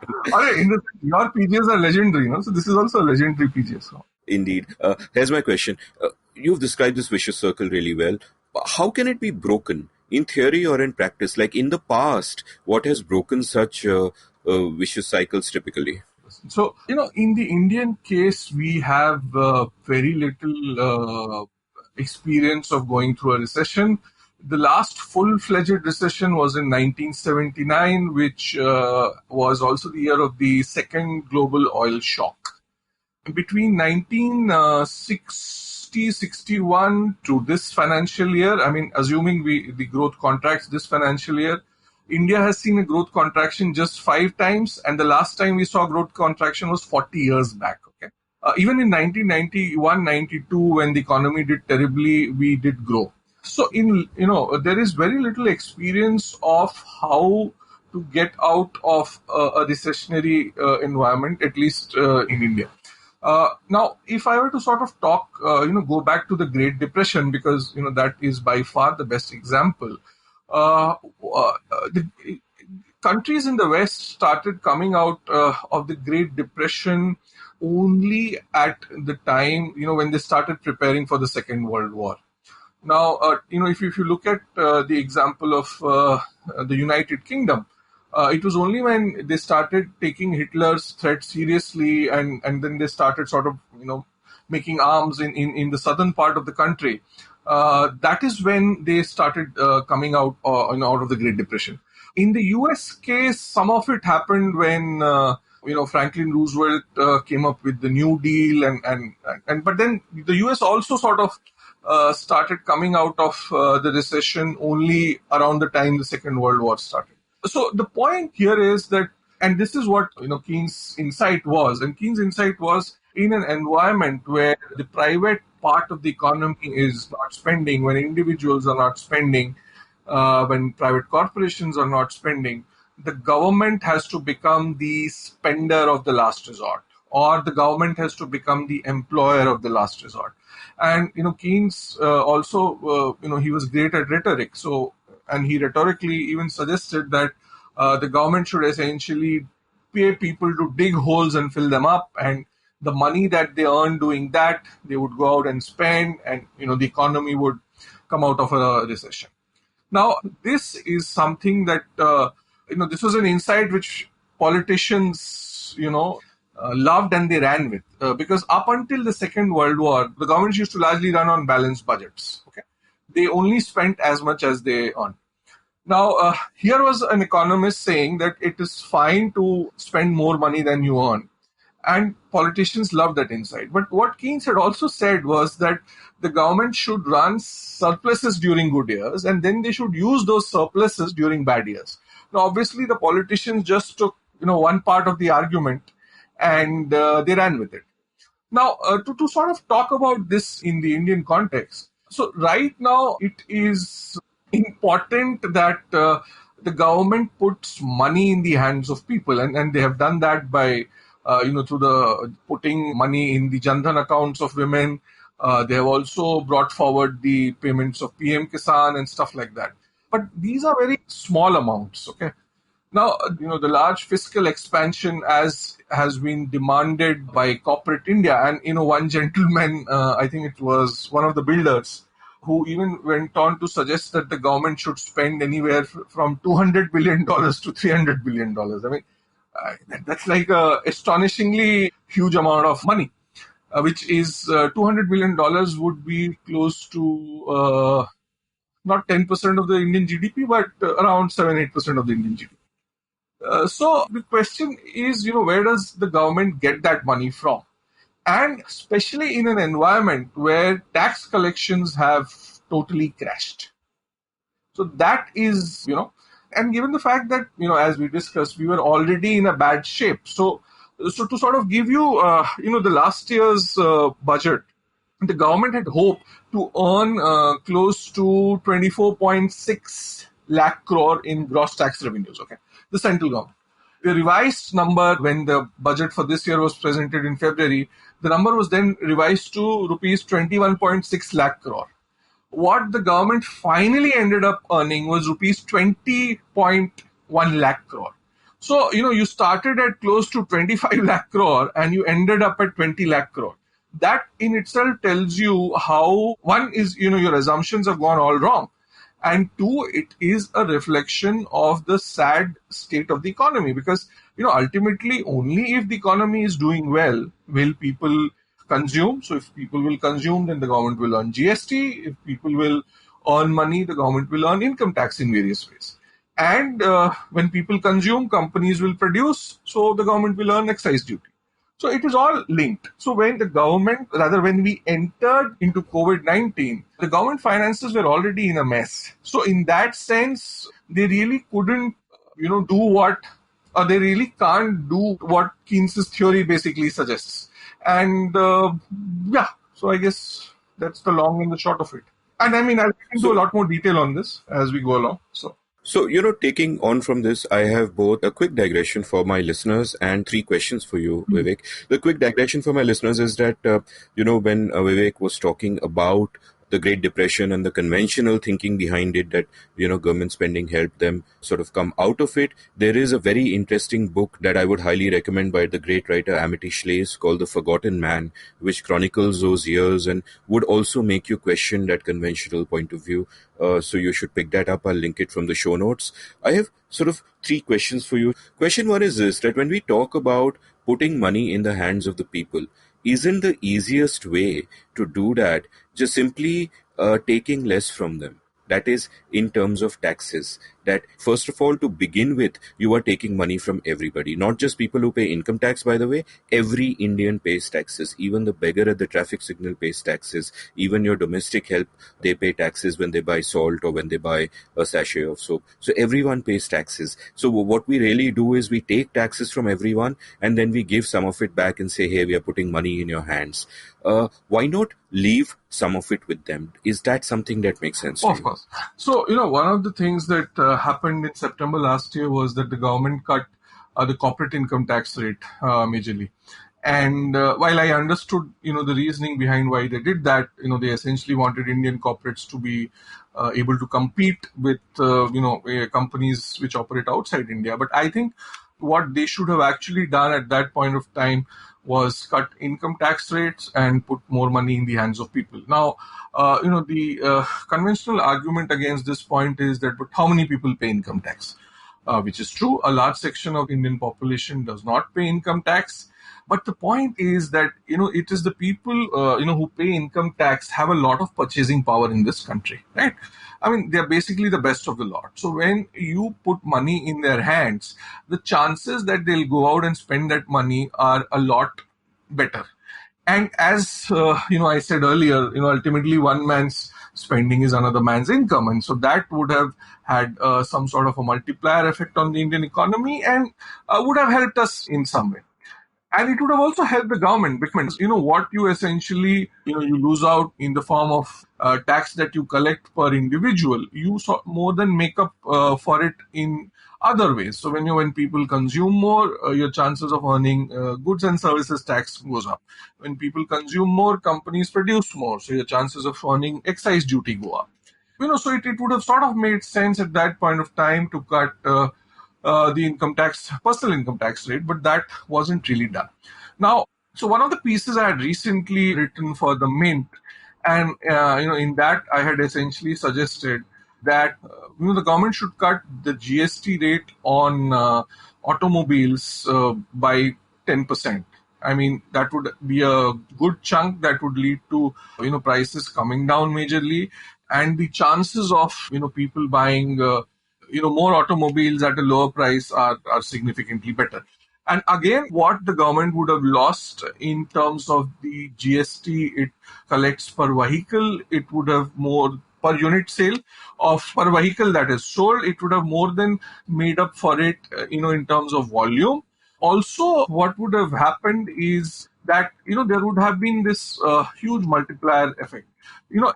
Your PGs are legendary, so this is also a legendary PG. So. Indeed. Here's my question. You've described this vicious circle really well. How can it be broken? In theory or in practice? Like in the past, what has broken such vicious cycles typically? So, in the Indian case, we have very little experience of going through a recession. The last full-fledged recession was in 1979, which was also the year of the second global oil shock. Between 1960-61 to this financial year, I mean, assuming the growth contracts this financial year, India has seen a growth contraction just 5 times, and the last time we saw growth contraction was 40 years back. Okay, even in 1991-92, when the economy did terribly, we did grow. So there is very little experience of how to get out of a recessionary environment, at least in India. Now, if I were to sort of talk, go back to the Great Depression, because that is by far the best example. The countries in the West started coming out of the Great Depression only at the time, when they started preparing for the Second World War. Now, if you look at the example of the United Kingdom, it was only when they started taking Hitler's threat seriously, and then they started sort of, making arms in the southern part of the country. That is when they started coming out out of the Great Depression. In the US case, some of it happened when Franklin Roosevelt came up with the New Deal, and but then the US also sort of started coming out of the recession only around the time the Second World War started. So the point here is that And this is what Keynes' insight was. And Keynes' insight was, in an environment where the private part of the economy is not spending, when individuals are not spending, when private corporations are not spending, the government has to become the spender of the last resort, or the government has to become the employer of the last resort. And Keynes also, he was great at rhetoric. So, and he rhetorically even suggested that the government should essentially pay people to dig holes and fill them up, and the money that they earn doing that, they would go out and spend, and the economy would come out of a recession. Now, this is something that this was an insight which politicians loved and they ran with, because up until the Second World War, the governments used to largely run on balanced budgets. Okay, they only spent as much as they earned. Now, here was an economist saying that it is fine to spend more money than you earn. And politicians loved that insight. But what Keynes had also said was that the government should run surpluses during good years, and then they should use those surpluses during bad years. Now, obviously, the politicians just took one part of the argument and they ran with it. Now, to sort of talk about this in the Indian context, so right now it is important that the government puts money in the hands of people, and they have done that by through the putting money in the Jan Dhan accounts of women. They have also brought forward the payments of PM Kisan and stuff like that. But these are very small amounts. Okay. Now, the large fiscal expansion as has been demanded by corporate India, and one gentleman, I think it was one of the builders, who even went on to suggest that the government should spend anywhere from $200 billion to $300 billion. I mean, that's like a astonishingly huge amount of money, which is $200 billion would be close to not 10% of the Indian GDP, but around 7-8% of the Indian GDP. So the question is, where does the government get that money from? And especially in an environment where tax collections have totally crashed. So that is, and given the fact that, as we discussed, we were already in a bad shape. So to sort of give you, the last year's budget, the government had hoped to earn close to 24.6 lakh crore in gross tax revenues, okay? The central government. The revised number, when the budget for this year was presented in February, the number was then revised to rupees 21.6 lakh crore. What the government finally ended up earning was rupees 20.1 lakh crore. So, you started at close to 25 lakh crore and you ended up at 20 lakh crore. That in itself tells you how, one is, your assumptions have gone all wrong. And two, it is a reflection of the sad state of the economy, because, ultimately only if the economy is doing well will people consume. So if people will consume, then the government will earn GST. If people will earn money, the government will earn income tax in various ways. And when people consume, companies will produce, so the government will earn excise duty. So it is all linked. So when we entered into COVID-19, the government finances were already in a mess. So in that sense, they really couldn't, they really can't do what Keynes' theory basically suggests. And so I guess that's the long and the short of it. And I mean, I'll get into a lot more detail on this as we go along. So, taking on from this, I have both a quick digression for my listeners and 3 questions for you, Vivek. The quick digression for my listeners is that, when Vivek was talking about the Great Depression and the conventional thinking behind it, that, government spending helped them sort of come out of it, there is a very interesting book that I would highly recommend by the great writer Amity Shlaes called The Forgotten Man, which chronicles those years and would also make you question that conventional point of view. So you should pick that up. I'll link it from the show notes. I have sort of 3 questions for you. Question 1 is this, that when we talk about putting money in the hands of the people, isn't the easiest way to do that just simply taking less from them? That is, in terms of taxes. that first of all, to begin with, you are taking money from everybody, not just people who pay income tax, by the way. Every Indian pays taxes. Even the beggar at the traffic signal pays taxes. Even your domestic help, they pay taxes when they buy salt or when they buy a sachet of soap. So everyone pays taxes. So what we really do is we take taxes from everyone and then we give some of it back and say, hey, we are putting money in your hands. Why not leave some of it with them? Is that something that makes sense to you? Of course. So, one of the things that happened in September last year was that the government cut the corporate income tax rate majorly. And while I understood, the reasoning behind why they did that, they essentially wanted Indian corporates to be able to compete with, companies which operate outside India. But I think what they should have actually done at that point of time was cut income tax rates and put more money in the hands of people. Now, the conventional argument against this point is that, but how many people pay income tax? Which is true. A large section of Indian population does not pay income tax. But the point is that, it is the people, who pay income tax have a lot of purchasing power in this country, right? I mean, they're basically the best of the lot. So when you put money in their hands, the chances that they'll go out and spend that money are a lot better. And as, I said earlier, ultimately one man's spending is another man's income. And so that would have had some sort of a multiplier effect on the Indian economy and would have helped us in some way. And it would have also helped the government because, what you essentially, you lose out in the form of tax that you collect per individual, you more than make up for it in other ways. So when people consume more, your chances of earning goods and services tax goes up. When people consume more, companies produce more. So your chances of earning excise duty go up. So it would have sort of made sense at that point of time to cut the personal income tax rate, but that wasn't really done. Now, so one of the pieces I had recently written for the Mint, and in that I had essentially suggested that the government should cut the GST rate on automobiles by 10%. I mean, that would be a good chunk that would lead to prices coming down majorly, and the chances of people buying more automobiles at a lower price are significantly better. And again, what the government would have lost in terms of the GST it collects per vehicle, it would have more per unit sale of per vehicle that is sold, it would have more than made up for it, in terms of volume. Also, what would have happened is that, there would have been this huge multiplier effect.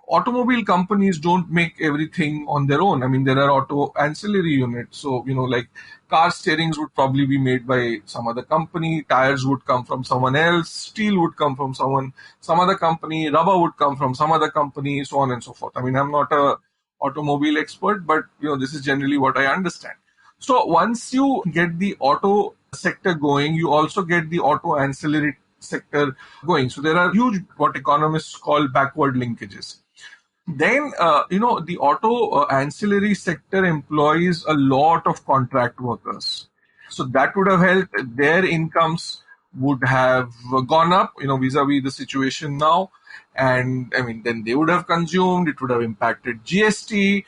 Automobile companies don't make everything on their own. I mean, there are auto ancillary units. So, like car steerings would probably be made by some other company, tires would come from someone else, steel would come from some other company, rubber would come from some other company, so on and so forth. I mean, I'm not a automobile expert, but, this is generally what I understand. So once you get the auto sector going, you also get the auto ancillary sector going. So there are huge, what economists call backward linkages. Then, the auto ancillary sector employs a lot of contract workers. So that would have helped. Their incomes would have gone up, vis-a-vis the situation now. And I mean, then they would have consumed, it would have impacted GST.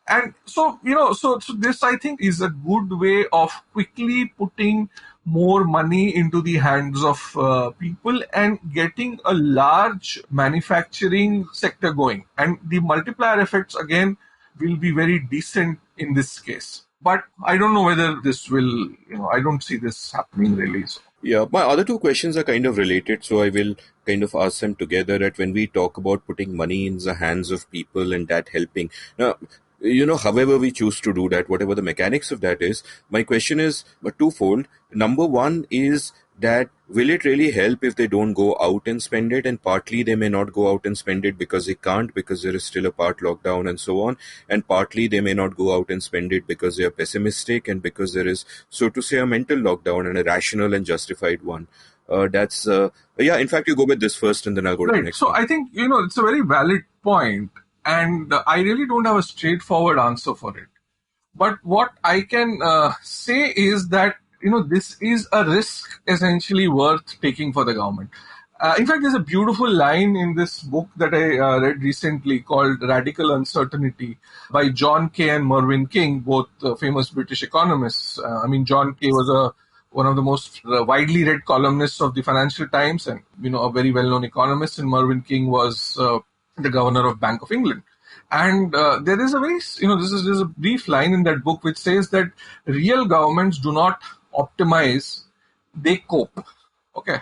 And so, so this I think is a good way of quickly putting more money into the hands of people and getting a large manufacturing sector going. And the multiplier effects, again, will be very decent in this case. But I don't know whether this will, I don't see this happening really. So. Yeah, my other two questions are kind of related, so I will kind of ask them together. That when we talk about putting money in the hands of people and that helping, now, however we choose to do that, whatever the mechanics of that is, my question is twofold. Number one is that will it really help if they don't go out and spend it? And partly they may not go out and spend it because they can't, because there is still a part lockdown and so on. And partly they may not go out and spend it because they are pessimistic and because there is, so to say, a mental lockdown and a rational and justified one. In fact, you go with this first and then I'll go to the next one. I think, it's a very valid point. And I really don't have a straightforward answer for it. But what I can say is that, this is a risk essentially worth taking for the government. In fact, there's a beautiful line in this book that I read recently called Radical Uncertainty by John Kay and Mervyn King, both famous British economists. John Kay was one of the most widely read columnists of the Financial Times and, a very well-known economist, and Mervyn King was the governor of Bank of England. And there is a very, there's a brief line in that book which says that real governments do not optimize, they cope. Okay.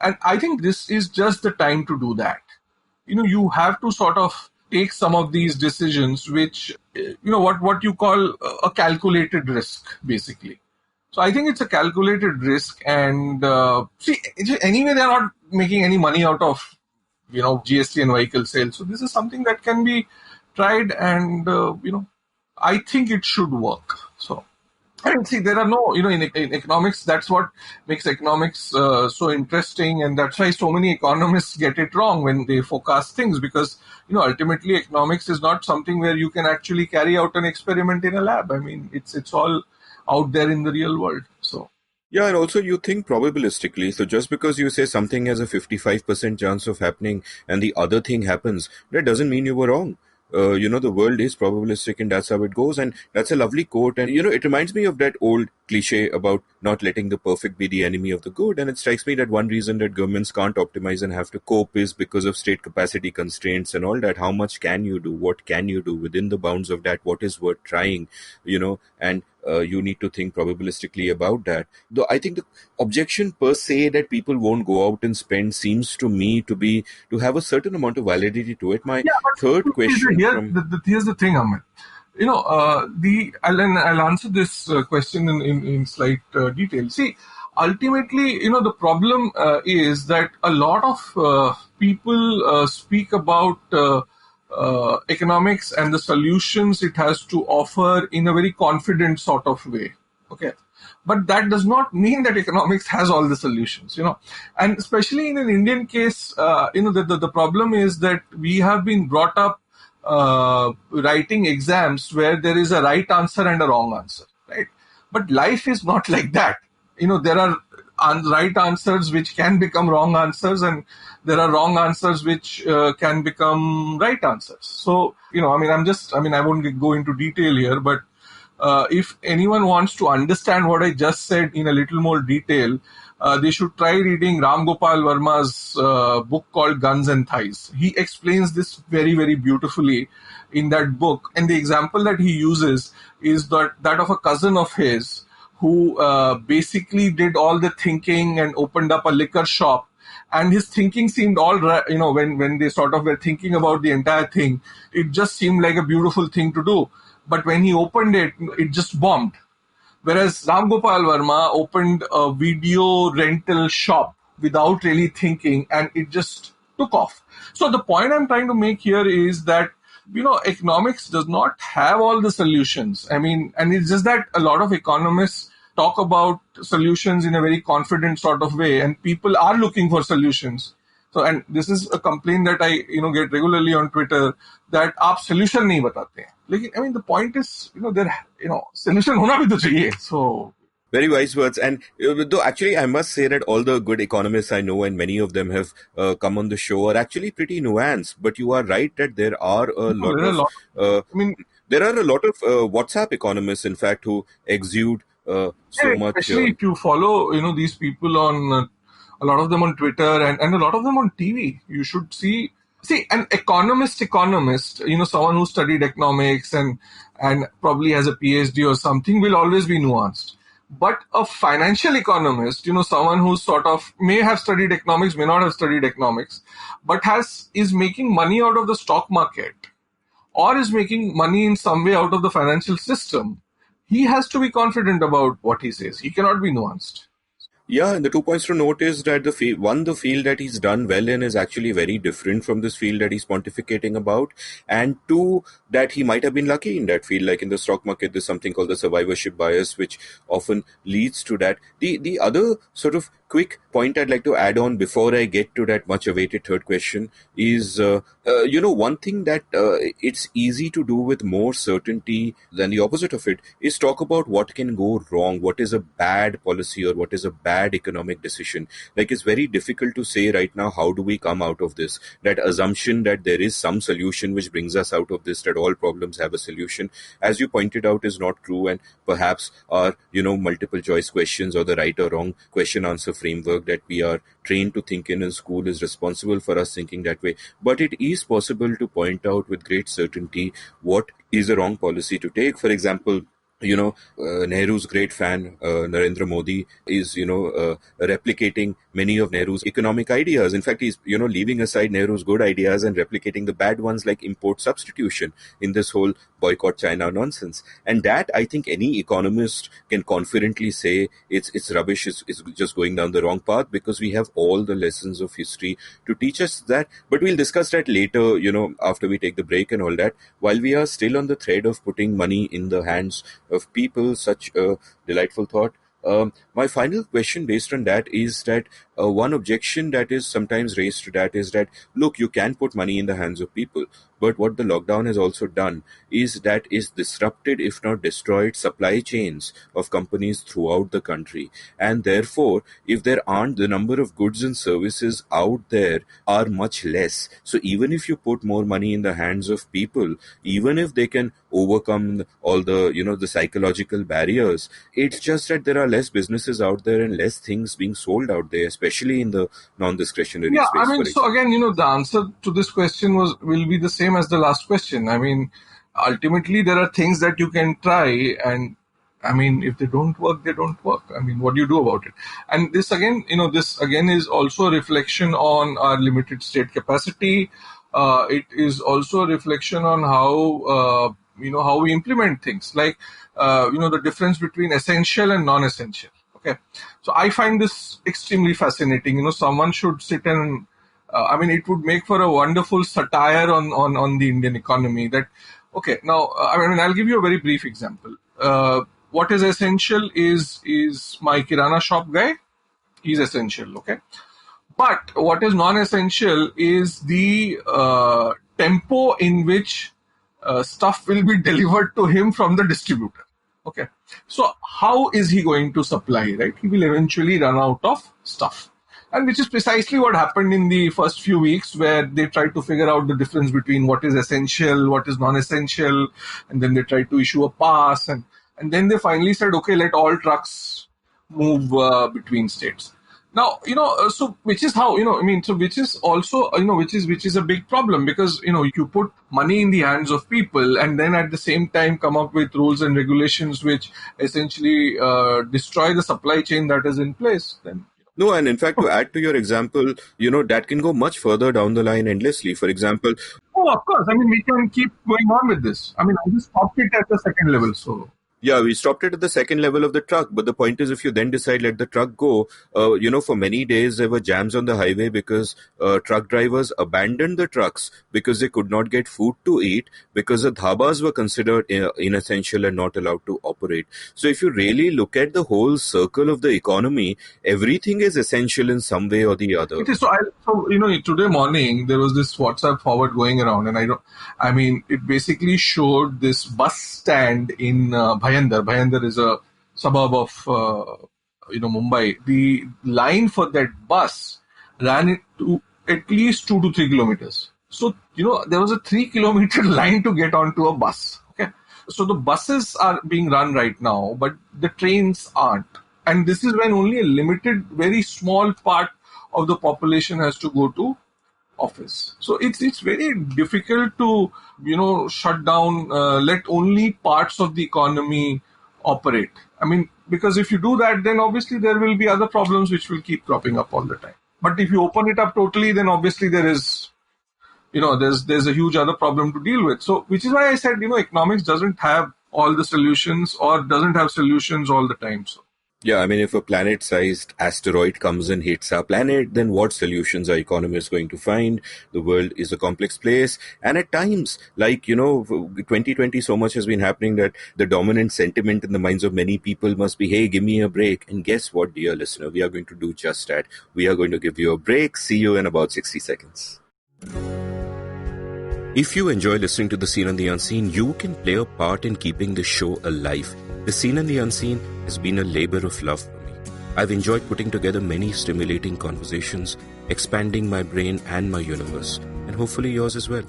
And I think this is just the time to do that. You have to sort of take some of these decisions, which, what you call a calculated risk, basically. So I think it's a calculated risk. And anyway, they're not making any money out of, GST and vehicle sales. So this is something that can be tried and, I think it should work. So. And see, there are no, in economics, that's what makes economics so interesting. And that's why so many economists get it wrong when they forecast things, because, ultimately economics is not something where you can actually carry out an experiment in a lab. It's all out there in the real world. So. Yeah, and also you think probabilistically. So just because you say something has a 55% chance of happening and the other thing happens, that doesn't mean you were wrong. The world is probabilistic and that's how it goes. And that's a lovely quote. And, it reminds me of that old cliche about not letting the perfect be the enemy of the good. And it strikes me that one reason that governments can't optimize and have to cope is because of state capacity constraints and all that. How much can you do? What can you do within the bounds of that? What is worth trying? And you need to think probabilistically about that. Though I think the objection per se that people won't go out and spend seems to me to have a certain amount of validity to it. My third question here's the thing, Amit. I'll answer this question in slight detail. See, ultimately, the problem is that a lot of people speak about economics and the solutions it has to offer in a very confident sort of way. Okay. But that does not mean that economics has all the solutions, and especially in an Indian case, the problem is that we have been brought up writing exams where there is a right answer and a wrong answer, right? But life is not like that. There are right answers which can become wrong answers, and there are wrong answers which can become right answers. So, I won't go into detail here, but if anyone wants to understand what I just said in a little more detail, they should try reading Ram Gopal Verma's book called Guns and Thighs. He explains this very, very beautifully in that book. And the example that he uses is that of a cousin of his who basically did all the thinking and opened up a liquor shop. And his thinking seemed all right, when they sort of were thinking about the entire thing, it just seemed like a beautiful thing to do. But when he opened it, it just bombed. Whereas Ram Gopal Verma opened a video rental shop without really thinking, and it just took off. So the point I'm trying to make here is that, economics does not have all the solutions. And it's just that a lot of economists talk about solutions in a very confident sort of way, and people are looking for solutions. So, and this is a complaint that I, get regularly on Twitter, that आप solution नहीं बताते हैं. लेकिन, the point is, solution होना भी तो चाहिए. So. Very wise words. And though actually I must say that all the good economists I know, and many of them have come on the show, are actually pretty nuanced. But you are right that there are a lot of WhatsApp economists, in fact, who exude so much. Especially if you follow, these people on, a lot of them on Twitter and a lot of them on TV. You should see an economist, someone who studied economics and probably has a PhD or something, will always be nuanced. But a financial economist, someone who sort of may have studied economics, may not have studied economics, but is making money out of the stock market or is making money in some way out of the financial system, he has to be confident about what he says. He cannot be nuanced. Yeah, and the 2 points to note is that the field that he's done well in is actually very different from this field that he's pontificating about. And two, that he might have been lucky in that field. Like in the stock market, there's something called the survivorship bias, which often leads to that. The other sort of quick point I'd like to add on before I get to that much awaited third question is, one thing that it's easy to do with more certainty than the opposite of it is talk about what can go wrong, what is a bad policy or what is a bad economic decision. Like, it's very difficult to say right now, how do we come out of this? That assumption that there is some solution which brings us out of this, that all problems have a solution, as you pointed out, is not true. And perhaps our, multiple choice questions or the right or wrong question answer framework that we are trained to think in school is responsible for us thinking that way. But it is possible to point out with great certainty what is a wrong policy to take. For example, Nehru's great fan, Narendra Modi, is, replicating many of Nehru's economic ideas. In fact, he's, leaving aside Nehru's good ideas and replicating the bad ones like import substitution in this whole boycott China nonsense. And that, I think, any economist can confidently say it's rubbish, it's just going down the wrong path, because we have all the lessons of history to teach us that. But we'll discuss that later, after we take the break and all that. While we are still on the thread of putting money in the hands of people, such a delightful thought. My final question based on that is that one objection that is sometimes raised to that is that, look, you can put money in the hands of people, but what the lockdown has also done is that is disrupted, if not destroyed, supply chains of companies throughout the country. And therefore, if there aren't, the number of goods and services out there are much less. So even if you put more money in the hands of people, even if they can overcome all the, the psychological barriers, it's just that there are less businesses out there and less things being sold out there, especially in the non-discretionary space. Yeah, I mean, so again, the answer to this question will be the same as the last question. I mean, ultimately, there are things that you can try, and I mean, if they don't work, they don't work. I mean, what do you do about it? And this again, is also a reflection on our limited state capacity. It is also a reflection on how, how we implement things, like, the difference between essential and non-essential. Okay. So I find this extremely fascinating. Someone should sit and, it would make for a wonderful satire on the Indian economy that, okay, now, I'll give you a very brief example. What is essential is my Kirana shop guy. He's essential. Okay. But what is non-essential is the tempo in which stuff will be delivered to him from the distributor. Okay. So how is he going to supply, right? He will eventually run out of stuff. And which is precisely what happened in the first few weeks, where they tried to figure out the difference between what is essential, what is non-essential. And then they tried to issue a pass. And then they finally said, okay, let all trucks move between states. Now, so which is how, so which is also, which is a big problem, because, you put money in the hands of people and then at the same time come up with rules and regulations which essentially destroy the supply chain that is in place. Then. No, and in fact, to add to your example, that can go much further down the line endlessly. For example... Oh, of course. We can keep going on with this. I just stopped it at the second level, so... Yeah, we stopped it at the second level of the truck. But the point is, if you then decide let the truck go, for many days there were jams on the highway because truck drivers abandoned the trucks because they could not get food to eat, because the dhabas were considered inessential and not allowed to operate. So if you really look at the whole circle of the economy, everything is essential in some way or the other. It is. So today morning there was this WhatsApp forward going around, and it basically showed this bus stand in Bhayandar. Bhayandar is a suburb of, Mumbai. The line for that bus ran to at least 2 to 3 kilometers. So, there was a 3-kilometer line to get onto a bus. Okay. So the buses are being run right now, but the trains aren't. And this is when only a limited, very small part of the population has to go to office. So it's very difficult to, shut down, let only parts of the economy operate. Because if you do that, then obviously there will be other problems which will keep cropping up all the time. But if you open it up totally, then obviously there is, there's a huge other problem to deal with. So, which is why I said, economics doesn't have all the solutions or doesn't have solutions all the time. So. Yeah, I mean, if a planet-sized asteroid comes and hits our planet, then what solutions are economists going to find? The world is a complex place. And at times, 2020, so much has been happening that the dominant sentiment in the minds of many people must be, hey, give me a break. And guess what, dear listener? We are going to do just that. We are going to give you a break. See you in about 60 seconds. If you enjoy listening to The Seen and the Unseen, you can play a part in keeping the show alive. The Seen and the Unseen has been a labor of love for me. I've enjoyed putting together many stimulating conversations, expanding my brain and my universe, and hopefully yours as well.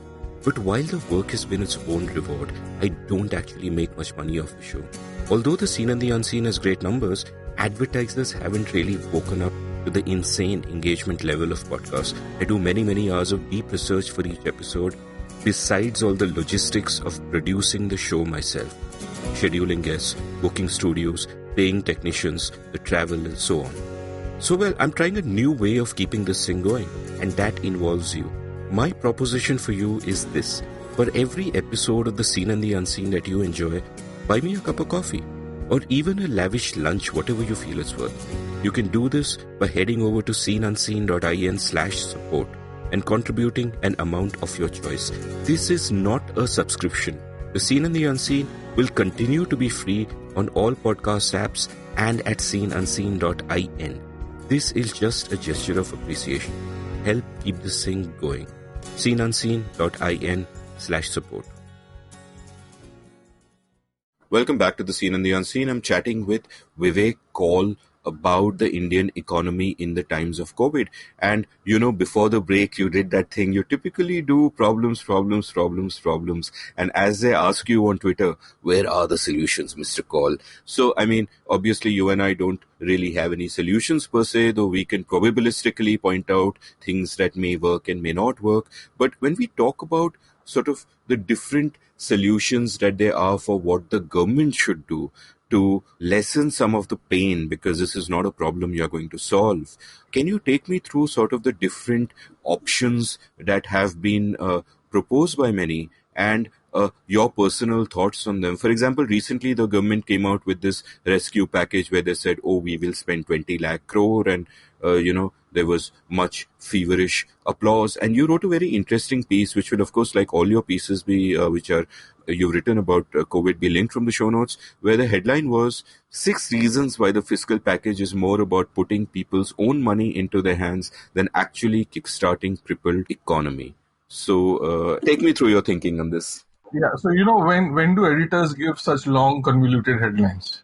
But while the work has been its own reward, I don't actually make much money off the show. Although The Seen and the Unseen has great numbers, advertisers haven't really woken up to the insane engagement level of podcasts. I do many hours of deep research for each episode, besides all the logistics of producing the show myself, scheduling guests, booking studios, paying technicians, the travel, and so on. So, well, I'm trying a new way of keeping this thing going, and that involves you. My proposition for you is this. For every episode of The Seen and the Unseen that you enjoy, buy me a cup of coffee, or even a lavish lunch, whatever you feel it's worth. You can do this by heading over to seenunseen.in/support. and contributing an amount of your choice. This is not a subscription. The Seen and the Unseen will continue to be free on all podcast apps and at seenunseen.in. This is just a gesture of appreciation. Help keep this thing going. seenunseen.in/support. Welcome back to The Seen and the Unseen. I'm chatting with Vivek Kaul about the Indian economy in the times of COVID. And, before the break, you did that thing you typically do, problems. And as they ask you on Twitter, where are the solutions, Mr. Kaul? So, I mean, obviously you and I don't really have any solutions per se, though we can probabilistically point out things that may work and may not work. But when we talk about sort of the different solutions that there are for what the government should do to lessen some of the pain, because this is not a problem you're going to solve. Can you take me through sort of the different options that have been proposed by many and your personal thoughts on them? For example, recently the government came out with this rescue package where they said, we will spend 20 lakh crore and, there was much feverish applause. And you wrote a very interesting piece, which will, of course, like all your pieces be, which are you've written about COVID, be linked from the show notes, where the headline was 6 reasons why the fiscal package is more about putting people's own money into their hands than actually kickstarting crippled economy. So take me through your thinking on this. Yeah, so when do editors give such long convoluted headlines?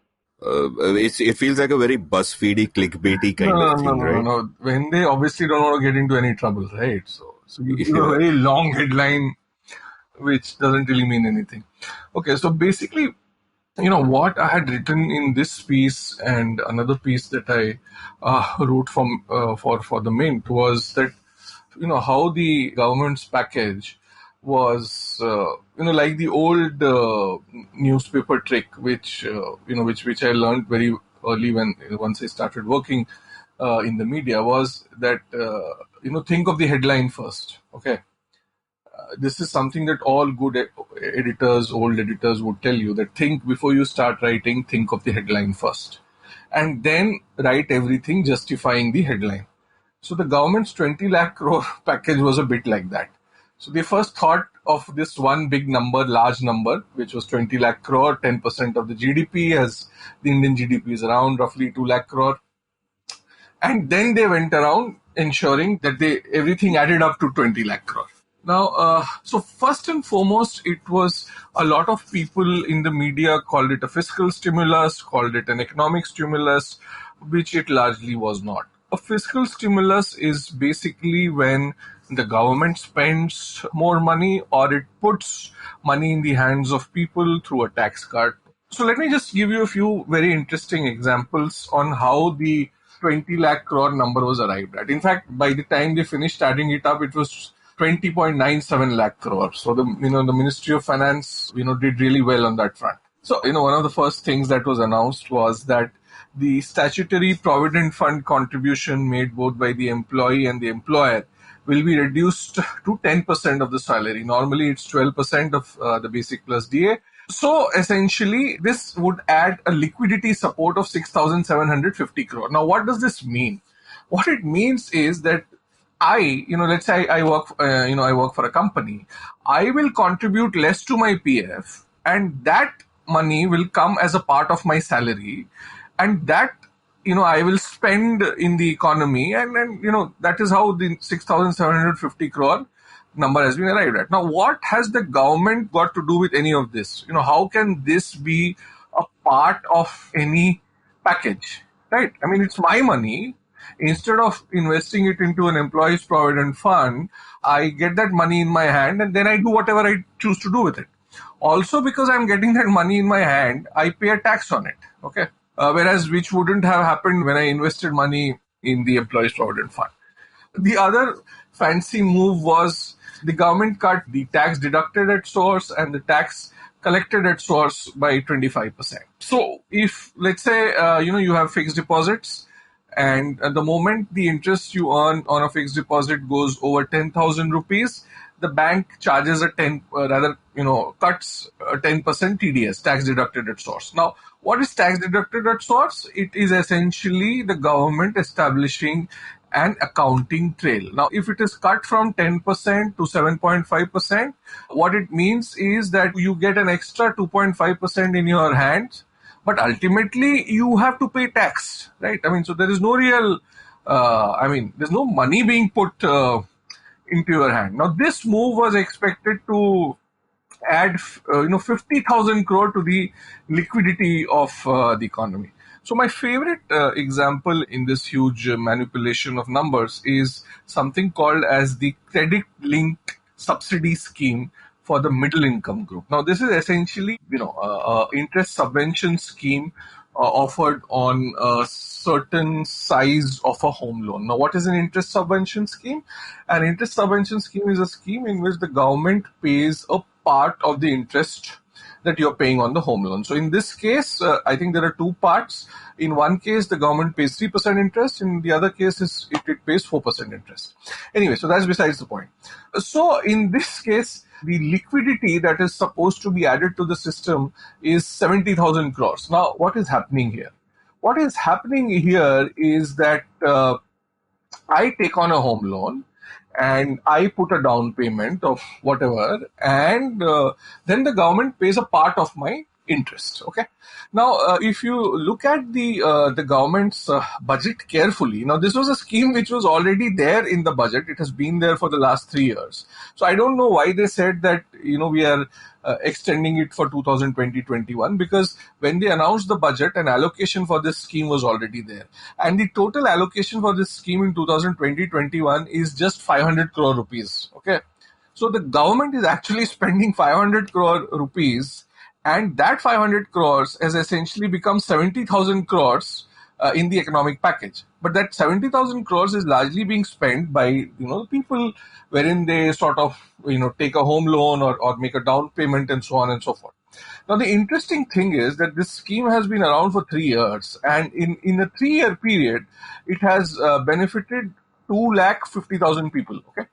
It feels like a very BuzzFeedy, clickbaity kind of thing, right? No. When they obviously don't want to get into any trouble, right? So you give a very long headline, which doesn't really mean anything. Okay, so basically, what I had written in this piece and another piece that I wrote for the Mint was that, how the government's package was, like the old newspaper trick, which I learned very early once I started working in the media, was that, think of the headline first. Okay. This is something that all good editors, old editors would tell you, that before you start writing, think of the headline first. And then write everything justifying the headline. So the government's 20 lakh crore package was a bit like that. So they first thought of this one big number, large number, which was 20 lakh crore, 10% of the GDP, as the Indian GDP is around roughly 2 lakh crore. And then they went around ensuring that everything added up to 20 lakh crore. Now, so first and foremost, it was a lot of people in the media called it a fiscal stimulus, called it an economic stimulus, which it largely was not. A fiscal stimulus is basically when the government spends more money or it puts money in the hands of people through a tax cut. So let me just give you a few very interesting examples on how the 20 lakh crore number was arrived at. In fact, by the time they finished adding it up, it was 20.97 lakh crore. So the Ministry of Finance, did really well on that front. So, one of the first things that was announced was that the statutory Provident fund contribution made both by the employee and the employer will be reduced to 10% of the salary. Normally, it's 12% of the basic plus DA. So essentially, this would add a liquidity support of 6,750 crore. Now, what does this mean? What it means is that let's say I work, I work for a company. I will contribute less to my PF, and that money will come as a part of my salary, and that I will spend in the economy, and that is how the 6,750 crore number has been arrived at. Now, what has the government got to do with any of this? How can this be a part of any package, right? I mean, it's my money. Instead of investing it into an employee's provident fund, I get that money in my hand and then I do whatever I choose to do with it. Also, because I'm getting that money in my hand, I pay a tax on it, okay? Whereas which wouldn't have happened when I invested money in the employee's provident fund. The other fancy move was the government cut the tax deducted at source and the tax collected at source by 25%. So if, let's say, you have fixed deposits, and at the moment the interest you earn on a fixed deposit goes over 10,000 rupees, the bank charges cuts a 10% TDS, tax deducted at source. Now, what is tax deducted at source? It is essentially the government establishing an accounting trail. Now, if it is cut from 10% to 7.5%, what it means is that you get an extra 2.5% in your hands, but ultimately you have to pay tax, right? I mean, so there is no real, there's no money being put into your hand. Now, this move was expected to add, 50,000 crore to the liquidity of the economy. So my favorite example in this huge manipulation of numbers is something called as the credit-linked subsidy scheme for the middle income group. Now, this is essentially, interest subvention scheme offered on a certain size of a home loan. Now, what is an interest subvention scheme? An interest subvention scheme is a scheme in which the government pays a part of the interest that you're paying on the home loan. So in this case, I think there are two parts. In one case, the government pays 3% interest. In the other case, it pays 4% interest. Anyway, so that's besides the point. So in this case, the liquidity that is supposed to be added to the system is 70,000 crores. Now, what is happening here? What is happening here is that I take on a home loan, and I put a down payment of whatever, and then the government pays a part of my interest. Okay. Now, if you look at the government's budget carefully, now this was a scheme which was already there in the budget. It has been there for the last 3 years. So I don't know why they said that we are extending it for 2020-21, because when they announced the budget, an allocation for this scheme was already there, and the total allocation for this scheme in 2020-21 is just 500 crore rupees. Okay, so the government is actually spending 500 crore rupees, and that 500 crores has essentially become 70,000 crores in the economic package. But that 70,000 crores is largely being spent by people, wherein they sort of take a home loan or make a down payment and so on and so forth. Now, the interesting thing is that this scheme has been around for 3 years, and in a 3-year period, it has benefited 250,000 people. Okay,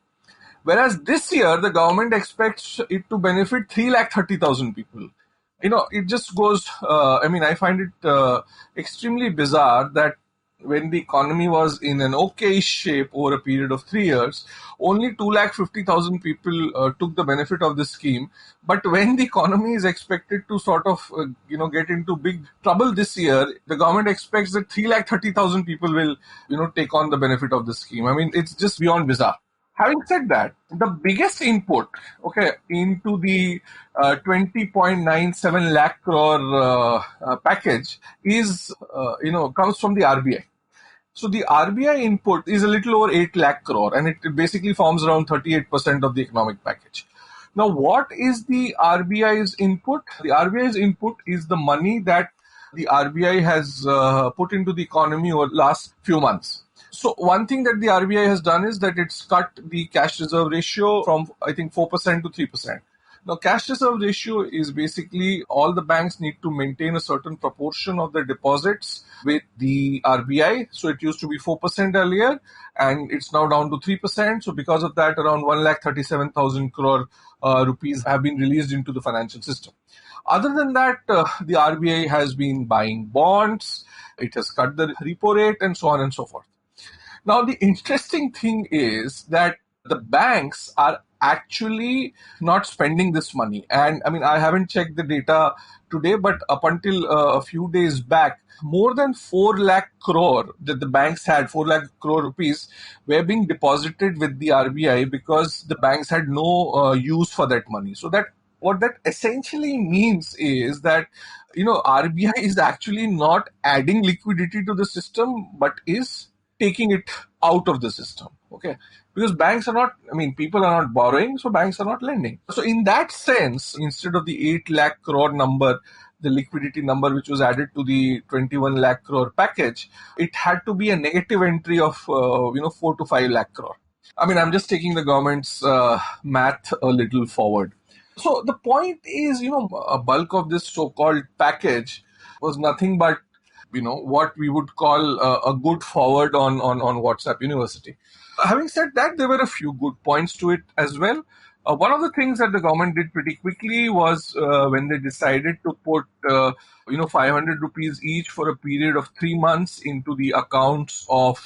whereas this year the government expects it to benefit 330,000 people. It just goes, I find it extremely bizarre that when the economy was in an okay shape over a period of 3 years, only 250,000 people took the benefit of this scheme. But when the economy is expected to sort of, get into big trouble this year, the government expects that 330,000 people will, take on the benefit of this scheme. I mean, it's just beyond bizarre. Having said that, the biggest input, into the 20.97 lakh crore package is, comes from the RBI. So the RBI input is a little over 8 lakh crore, and it basically forms around 38% of the economic package. Now, what is the RBI's input? The RBI's input is the money that the RBI has put into the economy over the last few months. So one thing that the RBI has done is that it's cut the cash reserve ratio from, I think, 4% to 3%. Now, cash reserve ratio is basically all the banks need to maintain a certain proportion of their deposits with the RBI. So it used to be 4% earlier, and it's now down to 3%. So because of that, around 1,37,000 crore rupees have been released into the financial system. Other than that, the RBI has been buying bonds, it has cut the repo rate, and so on and so forth. Now, the interesting thing is that the banks are actually not spending this money. And I mean, I haven't checked the data today, but up until a few days back, more than 4 lakh crore that the banks had, 4 lakh crore rupees, were being deposited with the RBI because the banks had no use for that money. So that what that essentially means is that RBI is actually not adding liquidity to the system, but is taking it out of the system. Okay, because banks are not, people are not borrowing, so banks are not lending. So in that sense, instead of the 8 lakh crore number, the liquidity number which was added to the 21 lakh crore package, it had to be a negative entry of 4 to 5 lakh crore. I'm just taking the government's math a little forward. So the point is, a bulk of this so-called package was nothing but what we would call a good forward on WhatsApp University. Having said that, there were a few good points to it as well. One of the things that the government did pretty quickly was when they decided to put 500 rupees each for a period of 3 months into the accounts of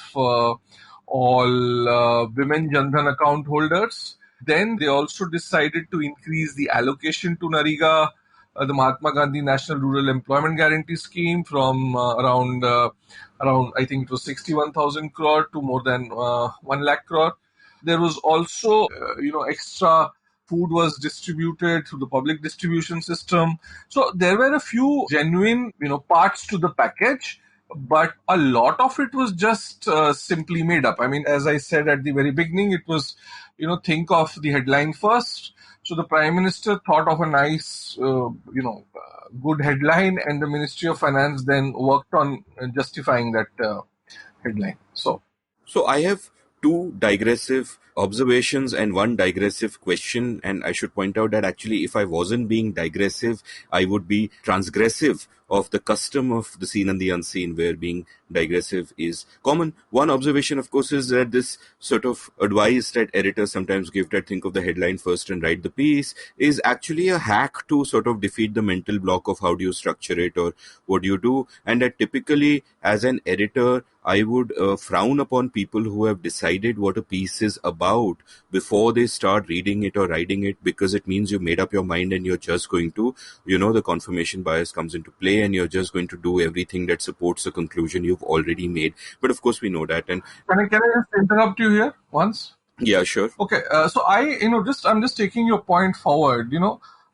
all women Jan Dhan account holders. Then they also decided to increase the allocation to NREGA, the Mahatma Gandhi National Rural Employment Guarantee Scheme, from around I think it was 61,000 crore to more than 1 lakh crore. There was also extra food was distributed through the public distribution system. So there were a few genuine parts to the package, but a lot of it was just simply made up. As I said at the very beginning, it was think of the headline first. So the Prime Minister thought of a nice, good headline, and the Ministry of Finance then worked on justifying that headline. So I have two digressive observations and one digressive question, and I should point out that actually if I wasn't being digressive, I would be transgressive of the custom of the seen and the unseen, where being digressive is common. One observation, of course, is that this sort of advice that editors sometimes give, that think of the headline first and write the piece, is actually a hack to sort of defeat the mental block of how do you structure it or what do you do, and that typically as an editor, I would frown upon people who have decided what a piece is about before they start reading it or writing it, because it means you made up your mind and you're just going to, the confirmation bias comes into play and you're just going to do everything that supports the conclusion you've already made. But of course we know that. And can I just interrupt you here once? Yeah, sure. Okay, so I'm just taking your point forward.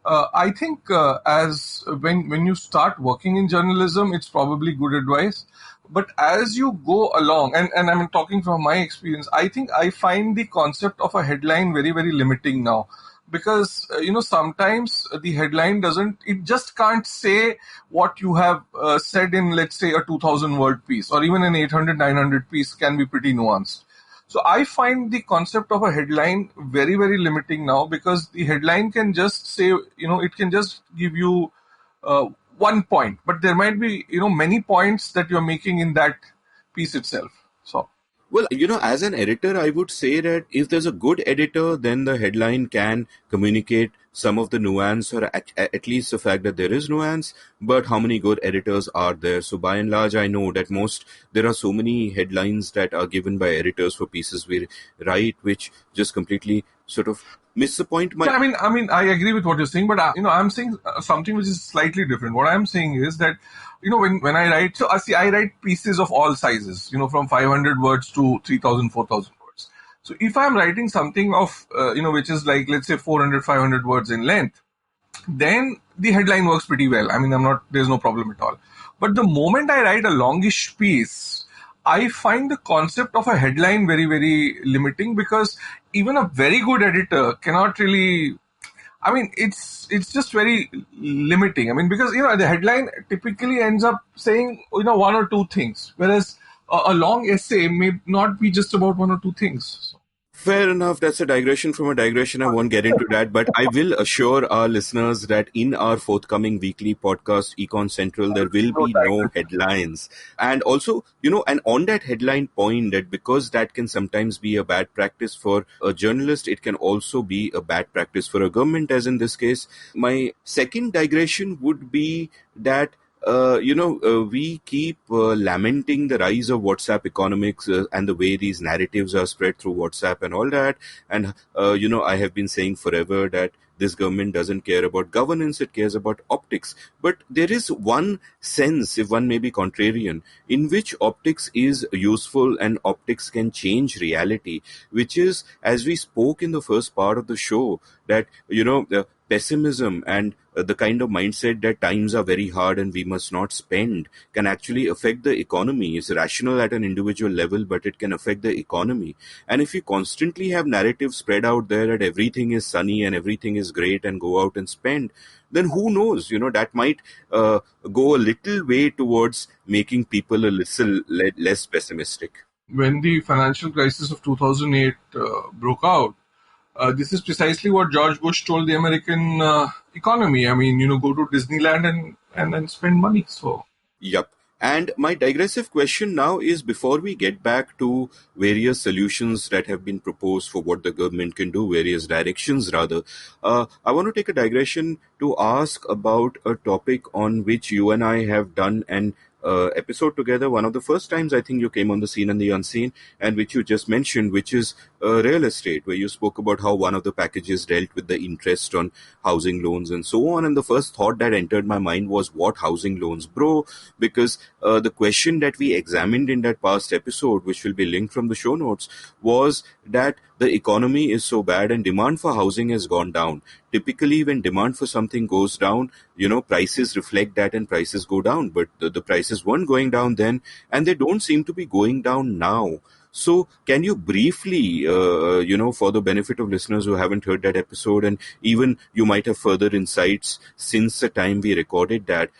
I think as when you start working in journalism, it's probably good advice. But as you go along, and I'm talking from my experience, I think I find the concept of a headline very, very limiting now. Because, sometimes the headline it just can't say what you have said in, let's say, a 2,000 word piece, or even an 800, 900 piece can be pretty nuanced. So I find the concept of a headline very, very limiting now, because the headline can just say, it can just give you one point, but there might be, many points that you're making in that piece itself. So. Well, as an editor, I would say that if there's a good editor, then the headline can communicate some of the nuance, or at least the fact that there is nuance. But how many good editors are there? So by and large, I know that there are so many headlines that are given by editors for pieces we write, which just completely sort of miss the point. I agree with what you're saying, but I'm saying something which is slightly different. What I'm saying is that when I write, so I write pieces of all sizes, from 500 words to 3,000, 4,000 words. So if I'm writing something of which is like, let's say 400, 500 words in length, then the headline works pretty well. There's no problem at all. But the moment I write a longish piece, I find the concept of a headline very, very limiting, because even a very good editor cannot really, it's just very limiting. Because, the headline typically ends up saying, one or two things, whereas a long essay may not be just about one or two things. So. Fair enough. That's a digression from a digression. I won't get into that, but I will assure our listeners that in our forthcoming weekly podcast, Econ Central, there will No be no digression. headlines. And also, and on that headline point, that because that can sometimes be a bad practice for a journalist, it can also be a bad practice for a government, as in this case. My second digression would be that we keep lamenting the rise of WhatsApp economics and the way these narratives are spread through WhatsApp and all that. And, I have been saying forever that this government doesn't care about governance, it cares about optics. But there is one sense, if one may be contrarian, in which optics is useful and optics can change reality, which is, as we spoke in the first part of the show, that, the pessimism and the kind of mindset that times are very hard and we must not spend can actually affect the economy. It's rational at an individual level, but it can affect the economy. And if you constantly have narratives spread out there that everything is sunny and everything is great and go out and spend, then who knows, that might go a little way towards making people a little less pessimistic. When the financial crisis of 2008 broke out, this is precisely what George Bush told the American economy. I mean, go to Disneyland and then spend money. So, Yup. And my digressive question now is, before we get back to various solutions that have been proposed for what the government can do, various directions rather, I want to take a digression to ask about a topic on which you and I have done an episode together. One of the first times I think you came on the Scene and the Unseen, and which you just mentioned, which is real estate, where you spoke about how one of the packages dealt with the interest on housing loans and so on. And the first thought that entered my mind was, what housing loans, bro? Because the question that we examined in that past episode, which will be linked from the show notes, was that the economy is so bad and demand for housing has gone down. Typically, when demand for something goes down, prices reflect that and prices go down. But the prices weren't going down then, and they don't seem to be going down now. So can you briefly, for the benefit of listeners who haven't heard that episode, and even you might have further insights since the time we recorded that,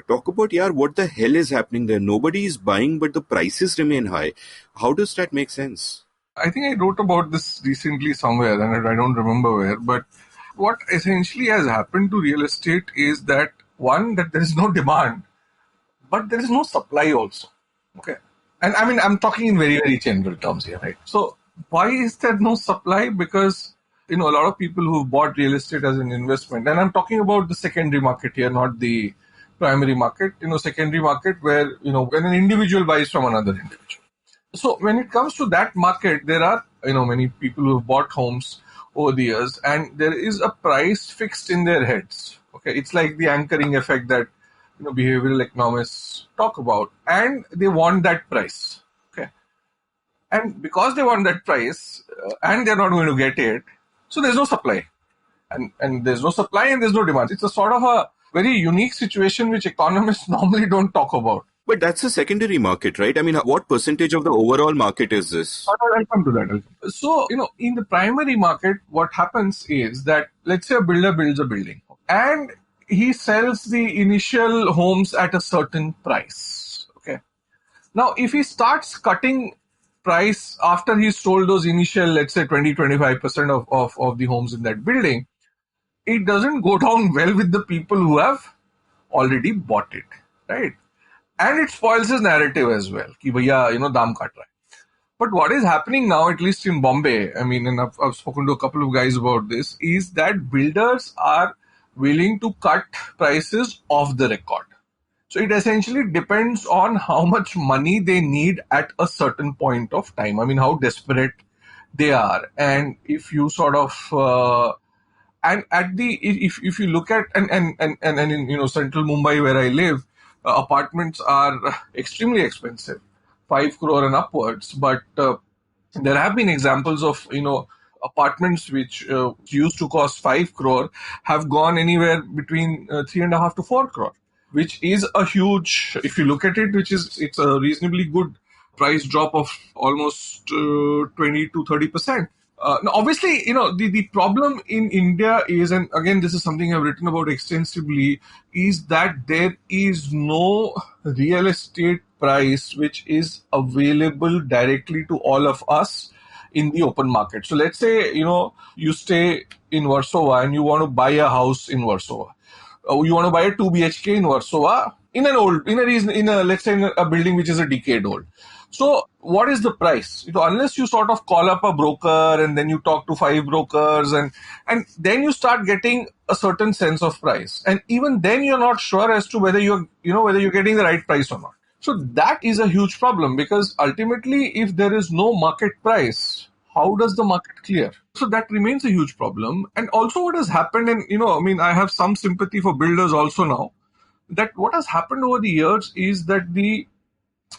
talk about, what the hell is happening there? Nobody is buying, but the prices remain high. How does that make sense? I think I wrote about this recently somewhere, and I don't remember where, but what essentially has happened to real estate is that, one, that there is no demand, but there is no supply also. Okay. And I mean, I'm talking in very, very general terms here, right? So why is there no supply? Because, a lot of people who've bought real estate as an investment, and I'm talking about the secondary market here, not the primary market, secondary market where, when an individual buys from another individual. So when it comes to that market, there are, many people who have bought homes over the years, and there is a price fixed in their heads. Okay. It's like the anchoring effect that, behavioral economists talk about, and they want that price. Okay. And because they want that price, and they're not going to get it, so there's no supply. And there's no supply and there's no demand. It's a sort of a very unique situation which economists normally don't talk about. But that's a secondary market, right? I mean, what percentage of the overall market is this? I'll come to that. So, in the primary market, what happens is that, let's say a builder builds a building and he sells the initial homes at a certain price. Okay. Now, if he starts cutting price after he's sold those initial, let's say 20-25% of the homes in that building, it doesn't go down well with the people who have already bought it, right? And it spoils his narrative as well. Ki bhaiya, daam kat raha hai. But what is happening now, at least in Bombay, I mean, and I've spoken to a couple of guys about this, is that builders are willing to cut prices off the record. So it essentially depends on how much money they need at a certain point of time. I mean, how desperate they are. And if you sort of, and at the, if you look at, and in, central Mumbai where I live, apartments are extremely expensive, 5 crore and upwards. But there have been examples of, apartments which used to cost 5 crore have gone anywhere between 3.5 to 4 crore, which is a huge, if you look at it, it's a reasonably good price drop of almost 20 to 30%. Now, obviously, the problem in India is, and again, this is something I've written about extensively, is that there is no real estate price which is available directly to all of us in the open market. So let's say, you stay in Warsaw and you want to buy a house in Warsaw. You want to buy a 2 BHK in Warsaw let's say in a building which is a decade old. So what is the price? Unless you sort of call up a broker and then you talk to 5 brokers and then you start getting a certain sense of price. And even then you're not sure as to whether whether you're getting the right price or not. So that is a huge problem, because ultimately if there is no market price, how does the market clear? So that remains a huge problem. And also what has happened, and I have some sympathy for builders also now, that what has happened over the years is that the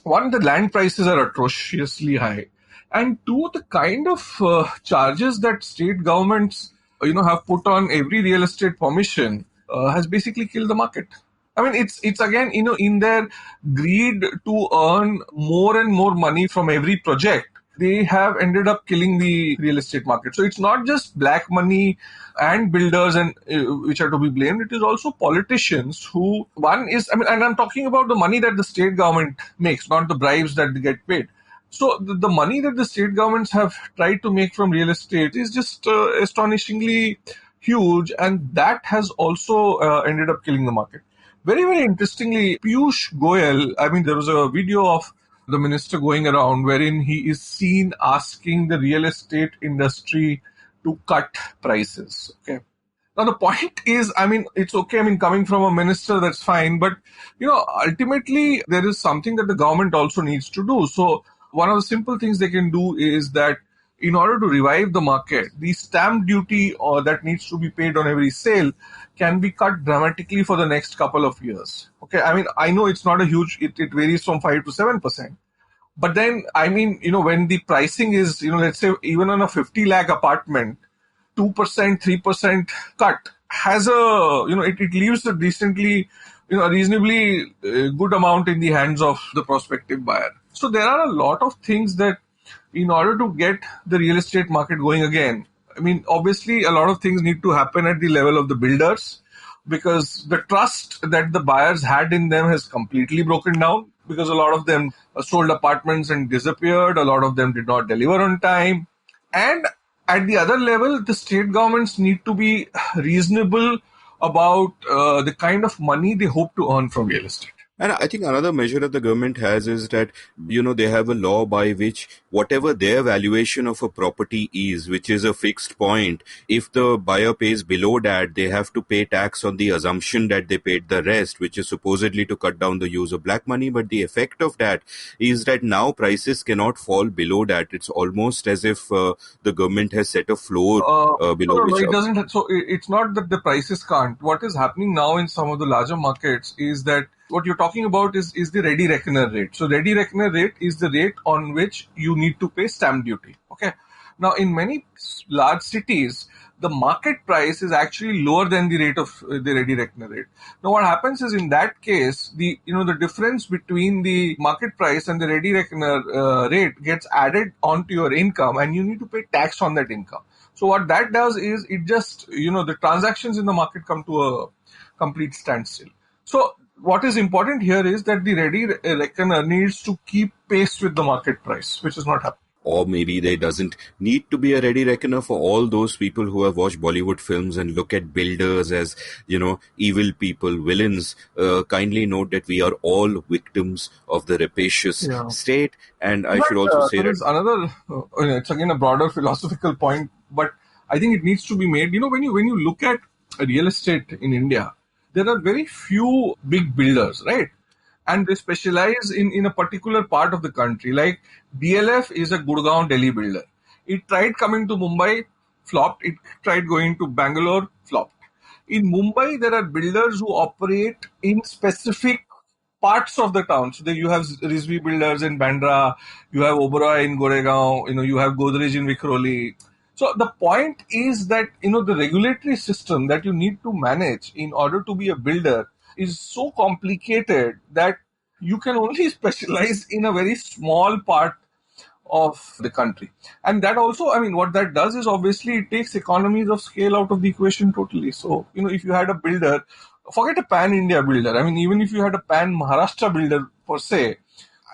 land prices are atrociously high, and two, the kind of charges that state governments have put on every real estate permission has basically killed the market. It's again, in their greed to earn more and more money from every project, they have ended up killing the real estate market. So it's not just black money and builders and which are to be blamed. It is also politicians who, and I'm talking about the money that the state government makes, not the bribes that they get paid. So the money that the state governments have tried to make from real estate is just astonishingly huge, and that has also ended up killing the market. Very, very interestingly, Piyush Goyal, there was a video of the minister going around wherein he is seen asking the real estate industry to cut prices. Okay. Now the point is, it's okay. Coming from a minister, that's fine. But, ultimately there is something that the government also needs to do. So one of the simple things they can do is that in order to revive the market, the stamp duty that needs to be paid on every sale can be cut dramatically for the next couple of years. Okay, I know it's not a huge, it varies from 5 to 7%. But then, when the pricing is, let's say even on a 50 lakh apartment, 2%, 3% cut has it leaves a decently, a reasonably good amount in the hands of the prospective buyer. So there are a lot of things that, in order to get the real estate market going again, obviously a lot of things need to happen at the level of the builders, because the trust that the buyers had in them has completely broken down, because a lot of them sold apartments and disappeared. A lot of them did not deliver on time. And at the other level, the state governments need to be reasonable about the kind of money they hope to earn from real estate. And I think another measure that the government has is that, they have a law by which whatever their valuation of a property is, which is a fixed point, if the buyer pays below that, they have to pay tax on the assumption that they paid the rest, which is supposedly to cut down the use of black money. But the effect of that is that now prices cannot fall below that. It's almost as if the government has set a floor below which. No, it doesn't. So it's not that the prices can't. What is happening now in some of the larger markets is that what you're talking about is the ready reckoner rate. So ready reckoner rate is the rate on which you need to pay stamp duty. Okay. Now in many large cities, the market price is actually lower than the rate of the ready reckoner rate. Now what happens is, in that case, the difference between the market price and the ready reckoner rate gets added onto your income, and you need to pay tax on that income. So what that does is, it just, the transactions in the market come to a complete standstill. So what is important here is that the ready reckoner needs to keep pace with the market price, which is not happening. Or maybe there doesn't need to be a ready reckoner for all those people who have watched Bollywood films and look at builders as, evil people, villains. Kindly note that we are all victims of the rapacious state. And I should also say that another, it's again a broader philosophical point, but I think it needs to be made. When you look at real estate in India, there are very few big builders, right? And they specialize in a particular part of the country. Like DLF is a Gurgaon, Delhi builder. It tried coming to Mumbai, flopped. It tried going to Bangalore, flopped. In Mumbai, there are builders who operate in specific parts of the town. So you have Rbi builders in Bandra, you have Oberoi in Goregaon, you have Godrej in Vikhroli. So the point is that, the regulatory system that you need to manage in order to be a builder is so complicated that you can only specialize in a very small part of the country. And that also, what that does is, obviously it takes economies of scale out of the equation totally. So, if you had a builder, forget a pan-India builder. Even if you had a pan-Maharashtra builder per se,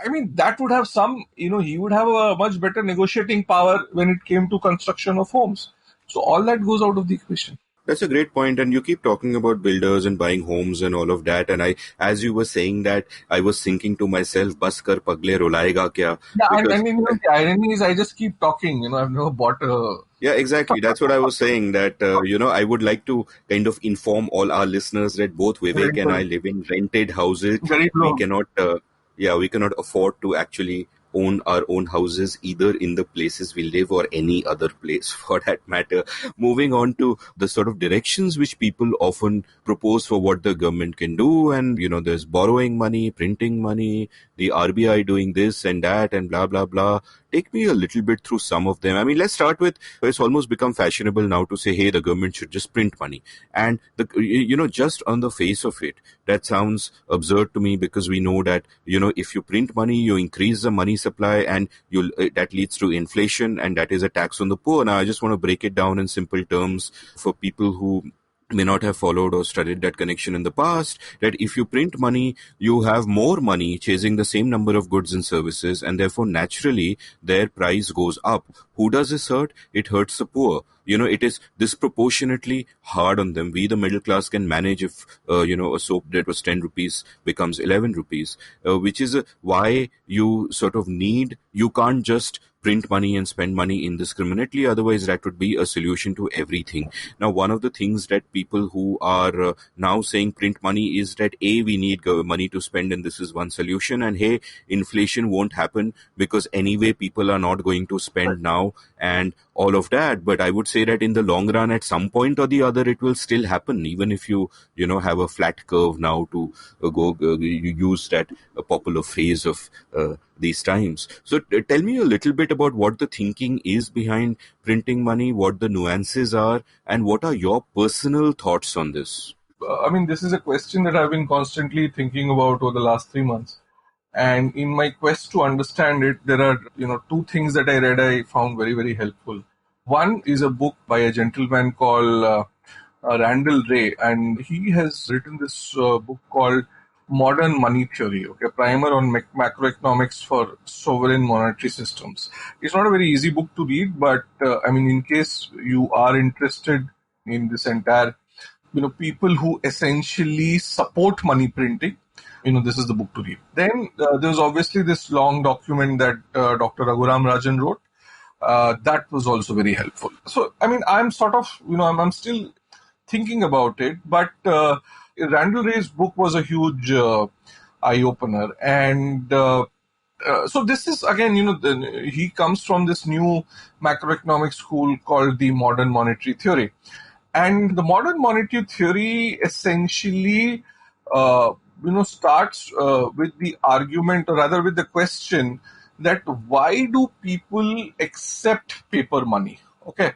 I mean, that would have some, he would have a much better negotiating power when it came to construction of homes. So all that goes out of the equation. That's a great point, and you keep talking about builders and buying homes and all of that. And as you were saying that, I was thinking to myself, "Bas kar pagle rulayega kya?" Yeah, Because the irony is I just keep talking. I've never bought a. yeah, exactly. That's what I was saying. That I would like to kind of inform all our listeners that both Very Vivek and I good. live in rented houses. Very We low. cannot, we cannot afford to actually own our own houses either in the places we live or any other place for that matter. Moving on to the sort of directions which people often propose for what the government can do, and there's borrowing money, printing money, the RBI doing this and that, and blah blah blah. Take me a little bit through some of them. I mean, let's start with, it's almost become fashionable now to say, hey, the government should just print money. And, just on the face of it, that sounds absurd to me, because we know that, if you print money, you increase the money supply, and that leads to inflation, and that is a tax on the poor. Now, I just want to break it down in simple terms for people who may not have followed or studied that connection in the past, that if you print money, you have more money chasing the same number of goods and services, and therefore naturally their price goes up. Who does this hurt? It hurts the poor. It is disproportionately hard on them. We, the middle class, can manage if, a soap that was 10 rupees becomes 11 rupees, which is why you can't just print money and spend money indiscriminately. Otherwise, that would be a solution to everything. Now, one of the things that people who are now saying print money is that, A, we need money to spend, and this is one solution. And hey, inflation won't happen because anyway, people are not going to spend now and all of that. But I would say that in the long run, at some point or the other, it will still happen, even if you have a flat curve now, to you use that popular phrase of these times. So tell me a little bit about what the thinking is behind printing money, what the nuances are, and what are your personal thoughts on this? I mean, this is a question that I've been constantly thinking about over the last 3 months. And in my quest to understand it, there are, two things that I read I found very, very helpful. One is a book by a gentleman called Randall Ray, and he has written this book called Modern Money Theory, okay, primer on macroeconomics for sovereign monetary systems. It's not a very easy book to read, but I mean, in case you are interested in this entire, people who essentially support money printing, this is the book to read. Then there's obviously this long document that Dr. Raghuram Rajan wrote. That was also very helpful. So, I mean, I'm sort of, I'm still thinking about it, but Randall Ray's book was a huge eye-opener. And so this is, again, he comes from this new macroeconomic school called the modern monetary theory. And the modern monetary theory essentially, starts with the argument, or rather with the question, that why do people accept paper money? Okay.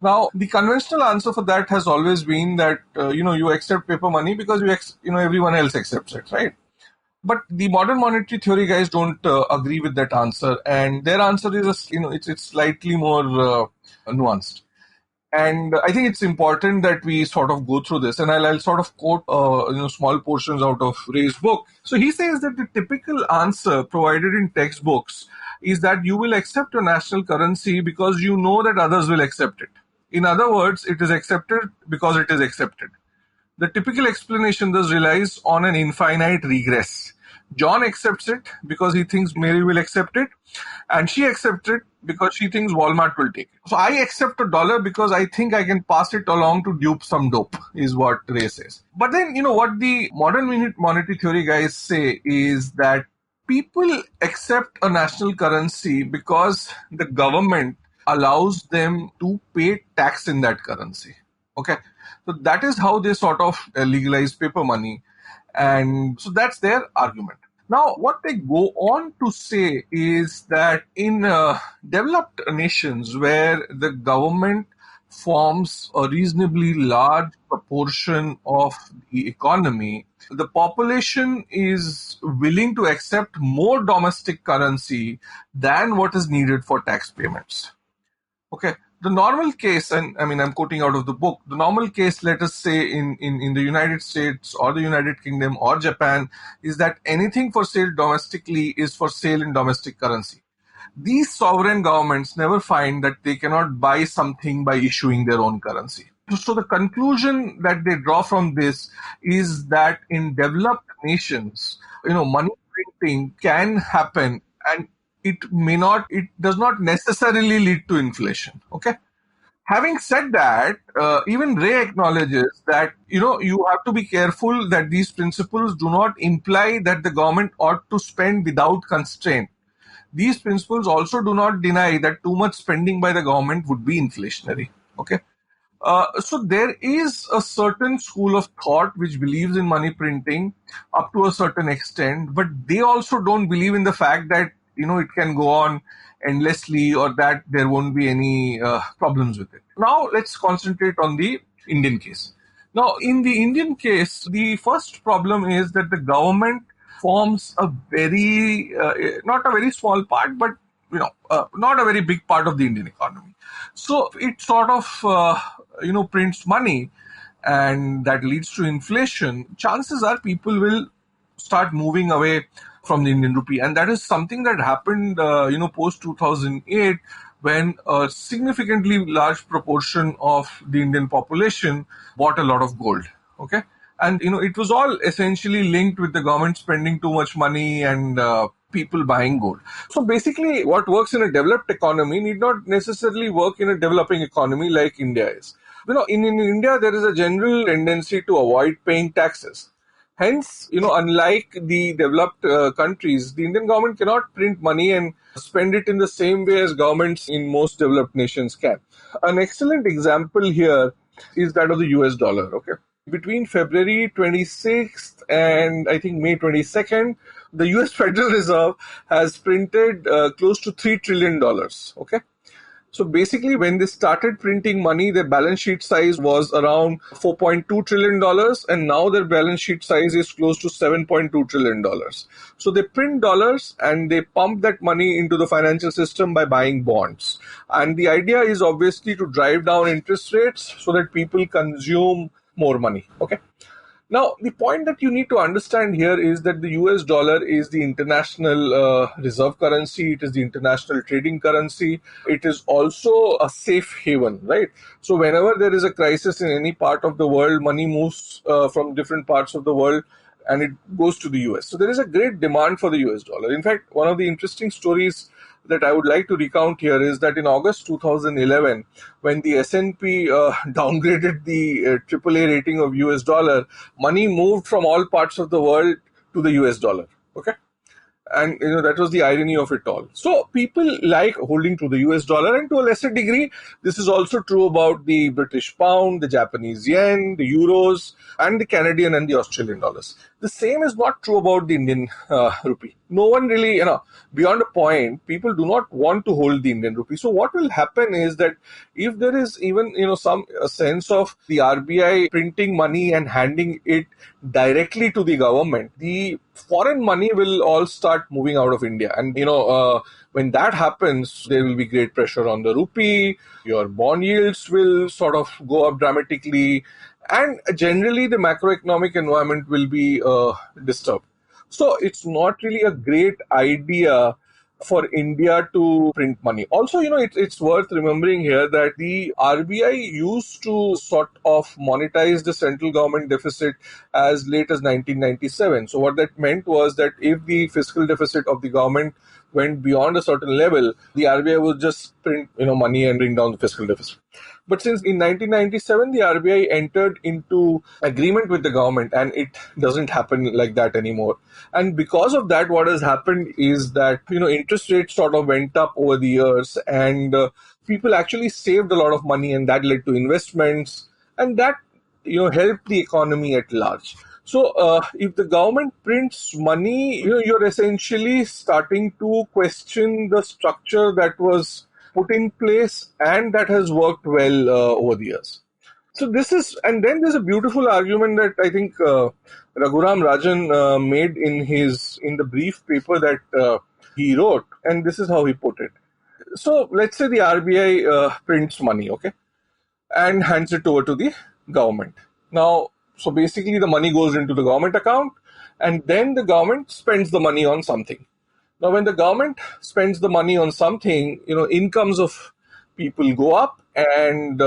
Now, the conventional answer for that has always been that, you accept paper money because everyone else accepts it, right? But the modern monetary theory guys don't agree with that answer, and their answer is, it's slightly more nuanced. And I think it's important that we sort of go through this, and I'll sort of quote small portions out of Ray's book. So he says that the typical answer provided in textbooks is that you will accept a national currency because you know that others will accept it. In other words, it is accepted because it is accepted. The typical explanation thus relies on an infinite regress. John accepts it because he thinks Mary will accept it, and she accepts it because she thinks Walmart will take it. So I accept $1 because I think I can pass it along to dupe some dope, is what Ray says. But then, what the modern monetary theory guys say is that people accept a national currency because the government allows them to pay tax in that currency. Okay. So that is how they sort of legalize paper money. And so that's their argument. Now, what they go on to say is that in developed nations where the government forms a reasonably large proportion of the economy, the population is willing to accept more domestic currency than what is needed for tax payments. Okay. The normal case, and I mean, I'm quoting out of the book, the normal case, let us say in the United States or the United Kingdom or Japan, is that anything for sale domestically is for sale in domestic currency. These sovereign governments never find that they cannot buy something by issuing their own currency. So the conclusion that they draw from this is that in developed nations, money printing can happen, and it does not necessarily lead to inflation. Okay. Having said that, even Ray acknowledges that you have to be careful that these principles do not imply that the government ought to spend without constraint. These principles also do not deny that too much spending by the government would be inflationary. Okay. So there is a certain school of thought which believes in money printing up to a certain extent, but they also don't believe in the fact that it can go on endlessly or that there won't be any problems with it. Now let's concentrate on the Indian case. Now in the Indian case, the first problem is that the government forms a very not a very small part, but not a very big part of the Indian economy. So it sort of prints money, and that leads to inflation. Chances are people will start moving away from the Indian rupee, and that is something that happened post 2008, when a significantly large proportion of the Indian population bought a lot of gold. Okay. And it was all essentially linked with the government spending too much money and people buying gold. So basically, what works in a developed economy need not necessarily work in a developing economy like India is. In India, there is a general tendency to avoid paying taxes. Hence, unlike the developed countries, the Indian government cannot print money and spend it in the same way as governments in most developed nations can. An excellent example here is that of the US dollar. Okay. Between February 26th and I think May 22nd, the US Federal Reserve has printed close to $3 trillion. Okay. So basically, when they started printing money, their balance sheet size was around $4.2 trillion, and now their balance sheet size is close to $7.2 trillion. So they print dollars and they pump that money into the financial system by buying bonds. And the idea is obviously to drive down interest rates so that people consume more money. Okay. Now, the point that you need to understand here is that the US dollar is the international reserve currency. It is the international trading currency. It is also a safe haven, right? So whenever there is a crisis in any part of the world, money moves from different parts of the world and it goes to the US. So there is a great demand for the US dollar. In fact, one of the interesting stories that I would like to recount here is that in August 2011, when the S&P downgraded the AAA rating of US dollar, money moved from all parts of the world to the US dollar. Okay. And that was the irony of it all. So people like holding to the US dollar, and to a lesser degree, this is also true about the British pound, the Japanese yen, the euros, and the Canadian and the Australian dollars. The same is not true about the Indian rupee. No one really, beyond a point, people do not want to hold the Indian rupee. So what will happen is that if there is even, some sense of the RBI printing money and handing it directly to the government, the foreign money will all start moving out of India. And, when that happens, there will be great pressure on the rupee, your bond yields will sort of go up dramatically, and generally the macroeconomic environment will be disturbed. So it's not really a great idea for India to print money. Also, it's worth remembering here that the RBI used to sort of monetize the central government deficit as late as 1997. So what that meant was that if the fiscal deficit of the government went beyond a certain level, the RBI would just print money and bring down the fiscal deficit. But since in 1997, the RBI entered into agreement with the government, and it doesn't happen like that anymore. And because of that, what has happened is that, interest rates sort of went up over the years, and people actually saved a lot of money, and that led to investments, and that, helped the economy at large. So if the government prints money, you're essentially starting to question the structure that was put in place and that has worked well over the years. So and then there's a beautiful argument that I think Raghuram Rajan made in the brief paper that he wrote, and this is how he put it. So let's say the RBI prints money, okay, and hands it over to the government. Now, so basically the money goes into the government account, and then the government spends the money on something. Now, when the government spends the money on something, incomes of people go up, and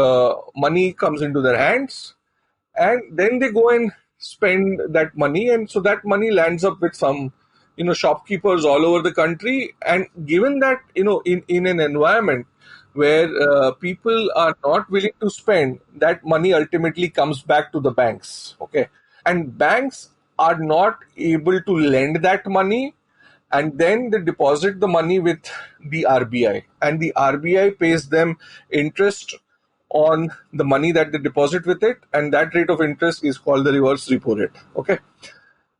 money comes into their hands, and then they go and spend that money, and so that money lands up with some shopkeepers all over the country. And given that in an environment where people are not willing to spend, that money ultimately comes back to the banks, okay, and banks are not able to lend that money, and then they deposit the money with the RBI, and the RBI pays them interest on the money that they deposit with it, and that rate of interest is called the reverse repo rate. Okay.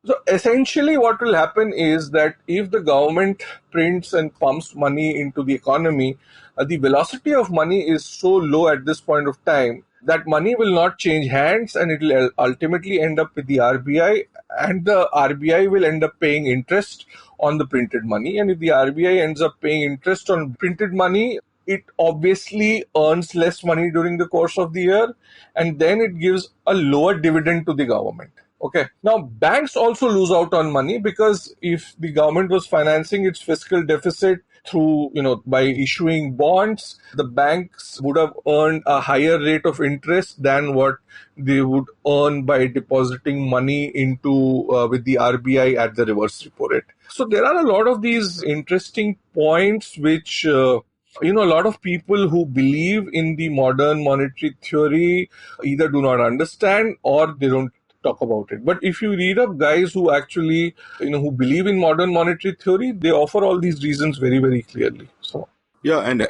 So essentially what will happen is that if the government prints and pumps money into the economy, the velocity of money is so low at this point of time that money will not change hands, and it will ultimately end up with the RBI, and the RBI will end up paying interest on the printed money. And if the RBI ends up paying interest on printed money, it obviously earns less money during the course of the year, and then it gives a lower dividend to the government. Okay. Now, banks also lose out on money, because if the government was financing its fiscal deficit through, by issuing bonds, the banks would have earned a higher rate of interest than what they would earn by depositing money into with the RBI at the reverse repo rate. So there are a lot of these interesting points which a lot of people who believe in the modern monetary theory either do not understand or they don't talk about it. But if you read up guys who actually, who believe in modern monetary theory, they offer all these reasons very, very clearly. So. Yeah, and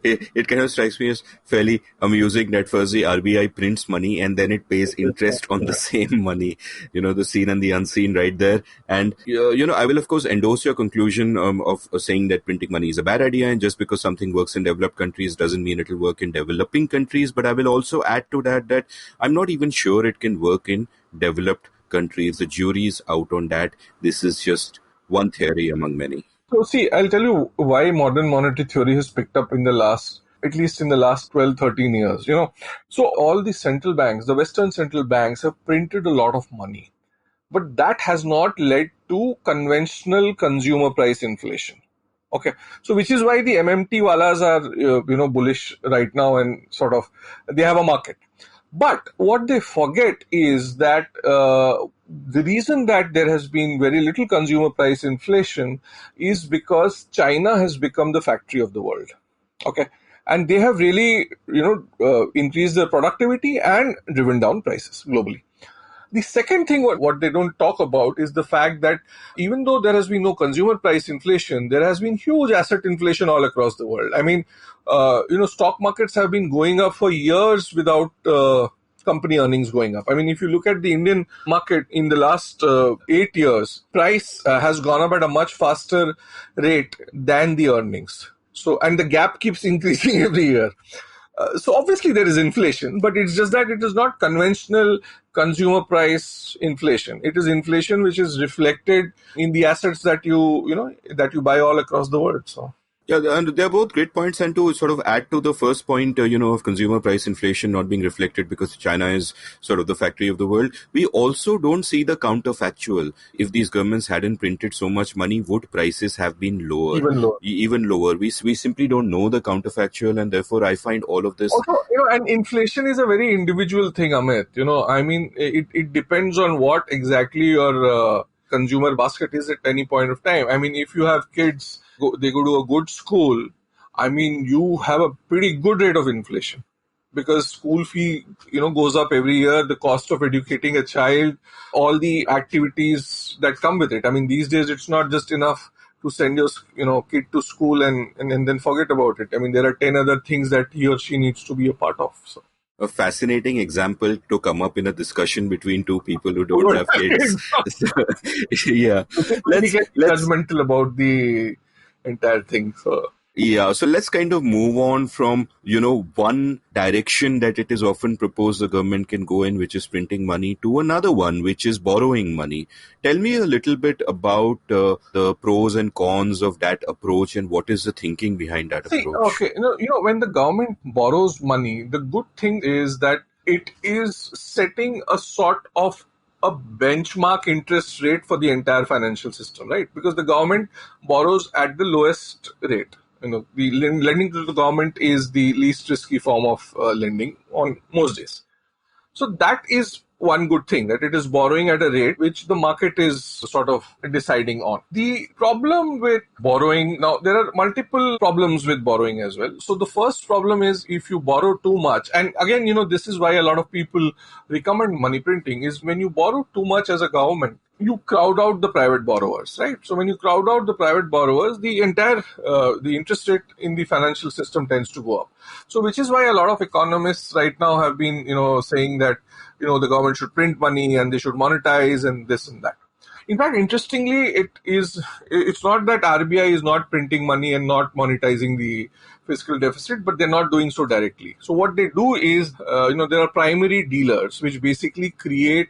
it kind of strikes me as fairly amusing that first the RBI prints money and then it pays interest on the same money, the seen and the unseen right there. And, I will, of course, endorse your conclusion of saying that printing money is a bad idea, and just because something works in developed countries doesn't mean it will work in developing countries. But I will also add to that I'm not even sure it can work in developed countries. The jury's out on that. This is just one theory among many. So see, I'll tell you why modern monetary theory has picked up at least in the last 12, 13 years. So all the central banks, the Western central banks, have printed a lot of money. But that has not led to conventional consumer price inflation. Okay. So which is why the MMT walas are, bullish right now, and sort of they have a market. But what they forget is that the reason that there has been very little consumer price inflation is because China has become the factory of the world. Okay. And they have really, increased their productivity and driven down prices globally. The second thing, what they don't talk about, is the fact that even though there has been no consumer price inflation, there has been huge asset inflation all across the world. I mean, stock markets have been going up for years without company earnings going up. I mean, if you look at the Indian market in the last 8 years, price has gone up at a much faster rate than the earnings. So, and the gap keeps increasing every year. So obviously there is inflation, but it's just that it is not conventional consumer price inflation. It is inflation which is reflected in the assets that that you buy all across the world. So. Yeah, and they're both great points. And to sort of add to the first point, of consumer price inflation not being reflected because China is sort of the factory of the world, we also don't see the counterfactual. If these governments hadn't printed so much money, would prices have been lower? Even lower. We simply don't know the counterfactual, and therefore I find all of this. Also, and inflation is a very individual thing, Amit. I mean, it depends on what exactly your consumer basket is at any point of time. I mean, if you have kids, they go to a good school, I mean, you have a pretty good rate of inflation, because school fee, goes up every year, the cost of educating a child, all the activities that come with it. I mean, these days it's not just enough to send your, kid to school and then forget about it. I mean, there are 10 other things that he or she needs to be a part of. So. A fascinating example to come up in a discussion between two people who don't have kids. Yeah. Let's get judgmental about the entire thing. So. Yeah, so let's kind of move on from, one direction that it is often proposed the government can go in, which is printing money, to another one, which is borrowing money. Tell me a little bit about the pros and cons of that approach and what is the thinking behind that See, approach. okay, when the government borrows money, the good thing is that it is setting a sort of a benchmark interest rate for the entire financial system, right? Because the government borrows at the lowest rate. The lending to the government is the least risky form of lending on most days. So that is one good thing, that it is borrowing at a rate which the market is sort of deciding on. The problem with borrowing, now there are multiple problems with borrowing as well. So the first problem is if you borrow too much, and again, this is why a lot of people recommend money printing, is when you borrow too much as a government, you crowd out the private borrowers, right? So when you crowd out the private borrowers, the entire the interest rate in the financial system tends to go up. So which is why a lot of economists right now have been saying that the government should print money and they should monetize and this and that. In fact, interestingly, it's not that RBI is not printing money and not monetizing the fiscal deficit, but they're not doing so directly. So what they do is, there are primary dealers which basically create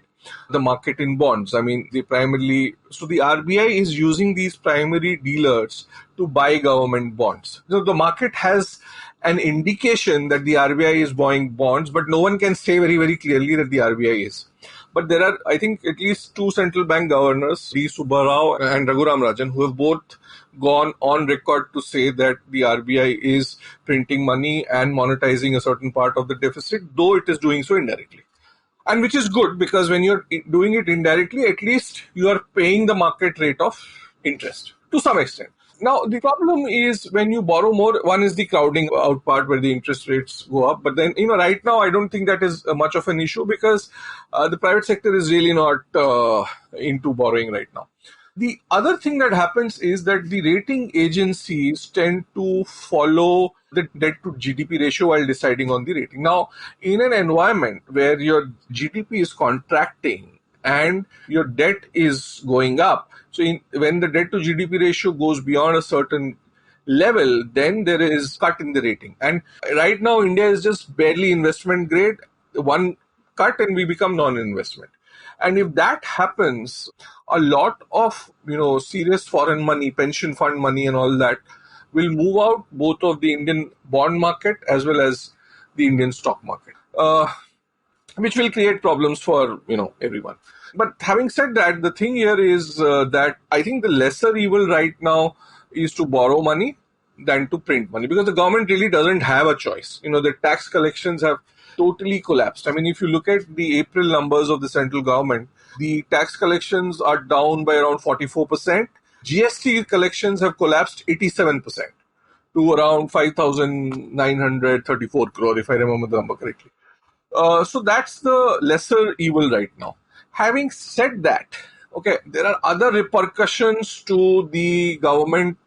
the market in bonds. I mean, so the RBI is using these primary dealers to buy government bonds. So the market has an indication that the RBI is buying bonds, but no one can say very, very clearly that the RBI is. But there are, I think, at least two central bank governors, D. Subbarao and Raghuram Rajan, who have both gone on record to say that the RBI is printing money and monetizing a certain part of the deficit, though it is doing so indirectly. And which is good, because when you're doing it indirectly, at least you are paying the market rate of interest to some extent. Now, the problem is when you borrow more, one is the crowding out part where the interest rates go up. But then, right now, I don't think that is much of an issue, because the private sector is really not into borrowing right now. The other thing that happens is that the rating agencies tend to follow the debt to GDP ratio while deciding on the rating. Now, in an environment where your GDP is contracting and your debt is going up, so when the debt to GDP ratio goes beyond a certain level, then there is cut in the rating. And right now, India is just barely investment grade. One cut and we become non-investment. And if that happens, a lot of serious foreign money, pension fund money and all that will move out both of the Indian bond market as well as the Indian stock market, which will create problems for everyone. But having said that, the thing here is that I think the lesser evil right now is to borrow money than to print money, because the government really doesn't have a choice. The tax collections have totally collapsed. I mean, if you look at the April numbers of the central government, the tax collections are down by around 44%. GST collections have collapsed 87% to around 5,934 crore, if I remember the number correctly. So that's the lesser evil right now. Having said that, okay, there are other repercussions to the government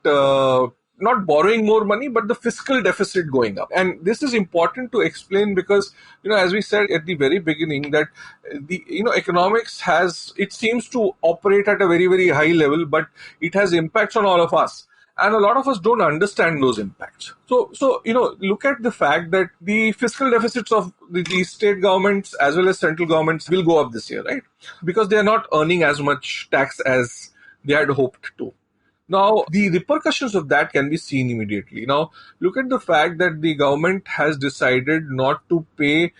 not borrowing more money, but the fiscal deficit going up. And this is important to explain because, as we said at the very beginning, that the, economics it seems to operate at a very, very high level, but it has impacts on all of us. And a lot of us don't understand those impacts. So look at the fact that the fiscal deficits of the state governments as well as central governments will go up this year, right? Because they are not earning as much tax as they had hoped to. Now, the repercussions of that can be seen immediately. Now, look at the fact that the government has decided not to pay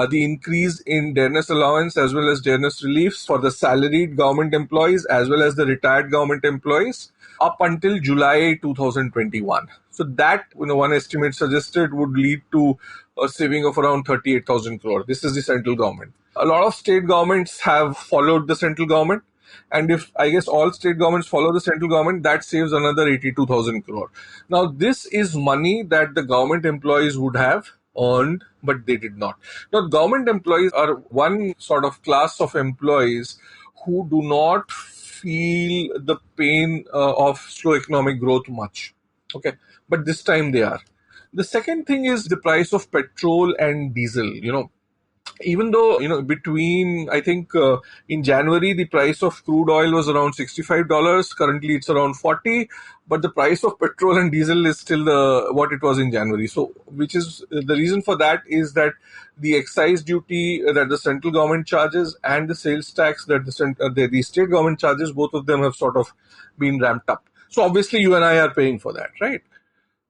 the increase in dearness allowance as well as dearness reliefs for the salaried government employees as well as the retired government employees up until July 2021. So that, one estimate suggested would lead to a saving of around 38,000 crore. This is the central government. A lot of state governments have followed the central government. And if, I guess, all state governments follow the central government, that saves another 82,000 crore. Now, this is money that the government employees would have earned, but they did not. Now, government employees are one sort of class of employees who do not feel the pain of slow economic growth much. Okay, but this time they are. The second thing is the price of petrol and diesel. even though, between, I think, in January, the price of crude oil was around $65. Currently, it's around 40, but the price of petrol and diesel is still what it was in January. So, which is the reason for that is that the excise duty that the central government charges and the sales tax that the state government charges, both of them have sort of been ramped up. So, obviously, you and I are paying for that, right?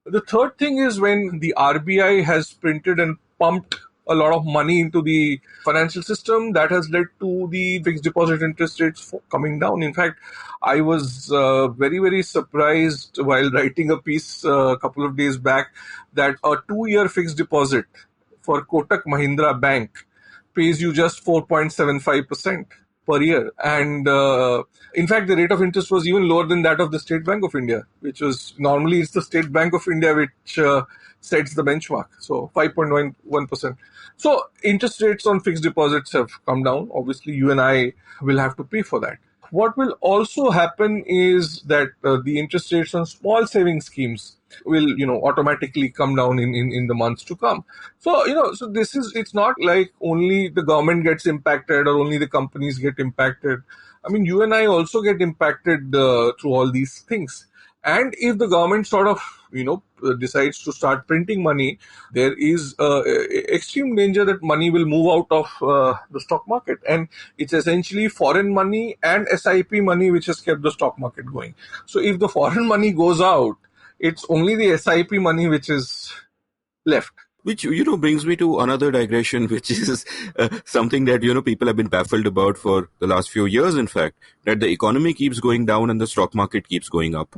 The third thing is when the RBI has printed and pumped a lot of money into the financial system, that has led to the fixed deposit interest rates coming down. In fact, I was very, very surprised while writing a piece a couple of days back that a 2-year fixed deposit for Kotak Mahindra Bank pays you just 4.75% per year. And in fact, the rate of interest was even lower than that of the State Bank of India, which was normally it's the State Bank of India which sets the benchmark. So 5.11%. So interest rates on fixed deposits have come down. Obviously, you and I will have to pay for that. What will also happen is that the interest rates on small saving schemes will, automatically come down in the months to come. So, so it's not like only the government gets impacted or only the companies get impacted. I mean, you and I also get impacted through all these things. And if the government sort of, decides to start printing money, there is extreme danger that money will move out of the stock market. And it's essentially foreign money and SIP money which has kept the stock market going. So if the foreign money goes out, it's only the SIP money which is left. Which, brings me to another digression, which is something that, people have been baffled about for the last few years, in fact, that the economy keeps going down and the stock market keeps going up.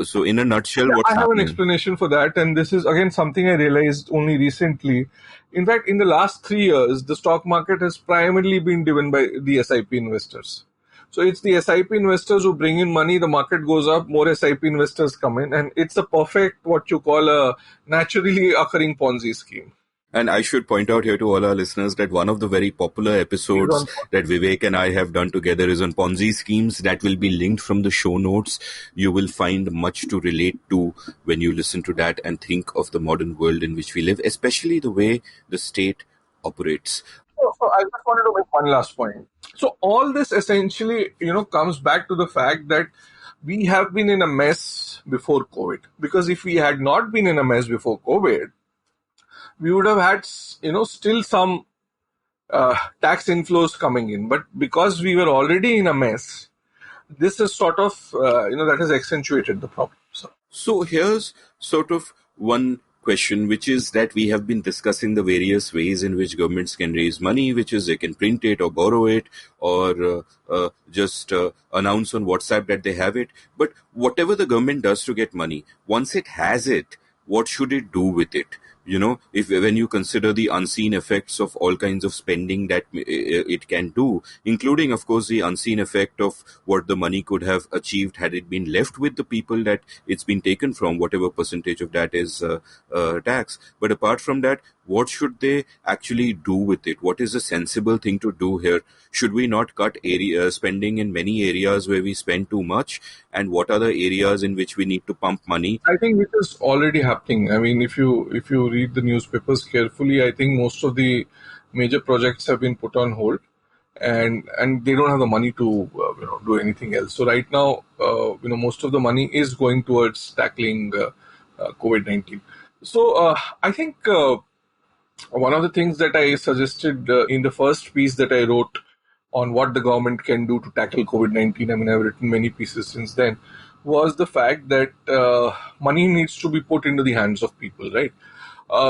So in a nutshell, what's happening? I have an explanation for that. And this is, again, something I realized only recently. In fact, in the last 3 years, the stock market has primarily been driven by the SIP investors. So it's the SIP investors who bring in money, the market goes up, more SIP investors come in, and it's a perfect, what you call a naturally occurring Ponzi scheme. And I should point out here to all our listeners that one of the very popular episodes that Vivek and I have done together is on Ponzi schemes. That will be linked from the show notes. You will find much to relate to when you listen to that and think of the modern world in which we live, especially the way the state operates. So I just wanted to make one last point. So all this essentially, comes back to the fact that we have been in a mess before COVID. Because if we had not been in a mess before COVID, we would have had, still some tax inflows coming in. But because we were already in a mess, this is sort of, that has accentuated the problem. So here's sort of one question, which is that we have been discussing the various ways in which governments can raise money, which is they can print it or borrow it or just announce on WhatsApp that they have it. But whatever the government does to get money, once it has it, what should it do with it? When you consider the unseen effects of all kinds of spending that it can do, including, of course, the unseen effect of what the money could have achieved had it been left with the people that it's been taken from, whatever percentage of that is tax. But apart from that, what should they actually do with it? What is a sensible thing to do here? Should we not cut spending in many areas where we spend too much? And what are the areas in which we need to pump money? I think it is already happening. I mean, if you read the newspapers carefully, I think most of the major projects have been put on hold, and they don't have the money to do anything else. So right now, most of the money is going towards tackling COVID-19. So I think one of the things that I suggested in the first piece that I wrote on what the government can do to tackle COVID-19, I mean, I've written many pieces since then, was the fact that money needs to be put into the hands of people, right?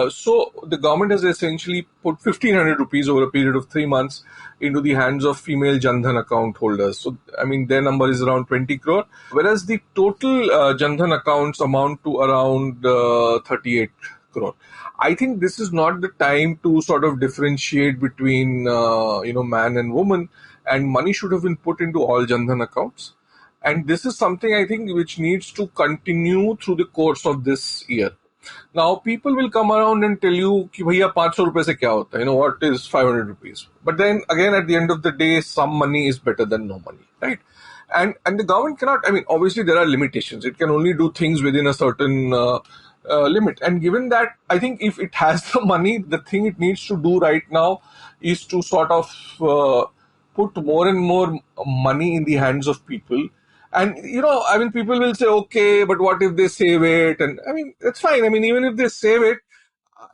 So the government has essentially put 1,500 rupees over a period of 3 months into the hands of female Jan Dhan account holders. So, I mean, their number is around 20 crore, whereas the total Jan Dhan accounts amount to around 38 crore. I think this is not the time to sort of differentiate between, man and woman, and money should have been put into all Jan Dhan accounts. And this is something I think which needs to continue through the course of this year. Now, people will come around and tell you, ki bhaiya 500 rupees se kya hota? What is 500 rupees? But then again, at the end of the day, some money is better than no money, right? And the government cannot, I mean, obviously there are limitations. It can only do things within a certain limit. And given that, I think if it has the money, the thing it needs to do right now is to sort of put more and more money in the hands of people. And, I mean, people will say, okay, but what if they save it? And I mean, that's fine. I mean, even if they save it,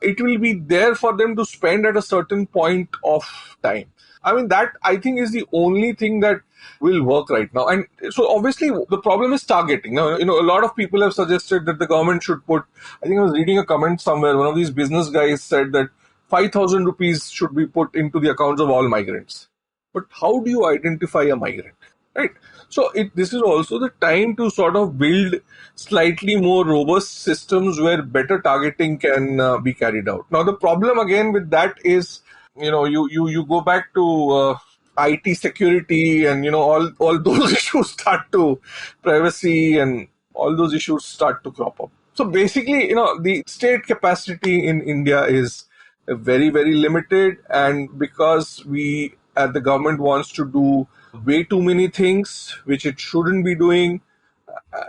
it will be there for them to spend at a certain point of time. I mean, that I think is the only thing that will work right now. And so obviously the problem is targeting. Now, a lot of people have suggested that the government should put, I think I was reading a comment somewhere, one of these business guys said that 5,000 rupees should be put into the accounts of all migrants. But how do you identify a migrant? Right. So this is also the time to sort of build slightly more robust systems where better targeting can be carried out. Now, the problem again with that is, you go back to IT security and, all those issues start to privacy and all those issues start to crop up. So basically, the state capacity in India is very, very limited. And because the government wants to do way too many things which it shouldn't be doing,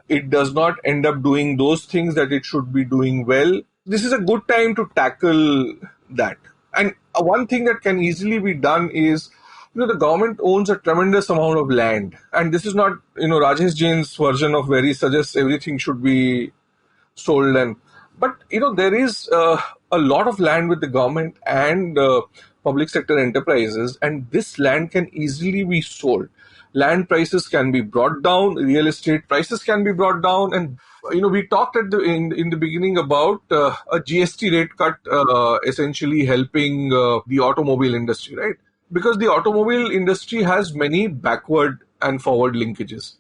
it does not end up doing those things that it should be doing well. This is a good time to tackle that. And one thing that can easily be done is, the government owns a tremendous amount of land. And this is not, Rajesh Jain's version of where he suggests everything should be sold. But there is a lot of land with the government and public sector enterprises, and this land can easily be sold. Land prices can be brought down, real estate prices can be brought down. And we talked in the beginning about a GST rate cut essentially helping the automobile industry, right? Because the automobile industry has many backward and forward linkages.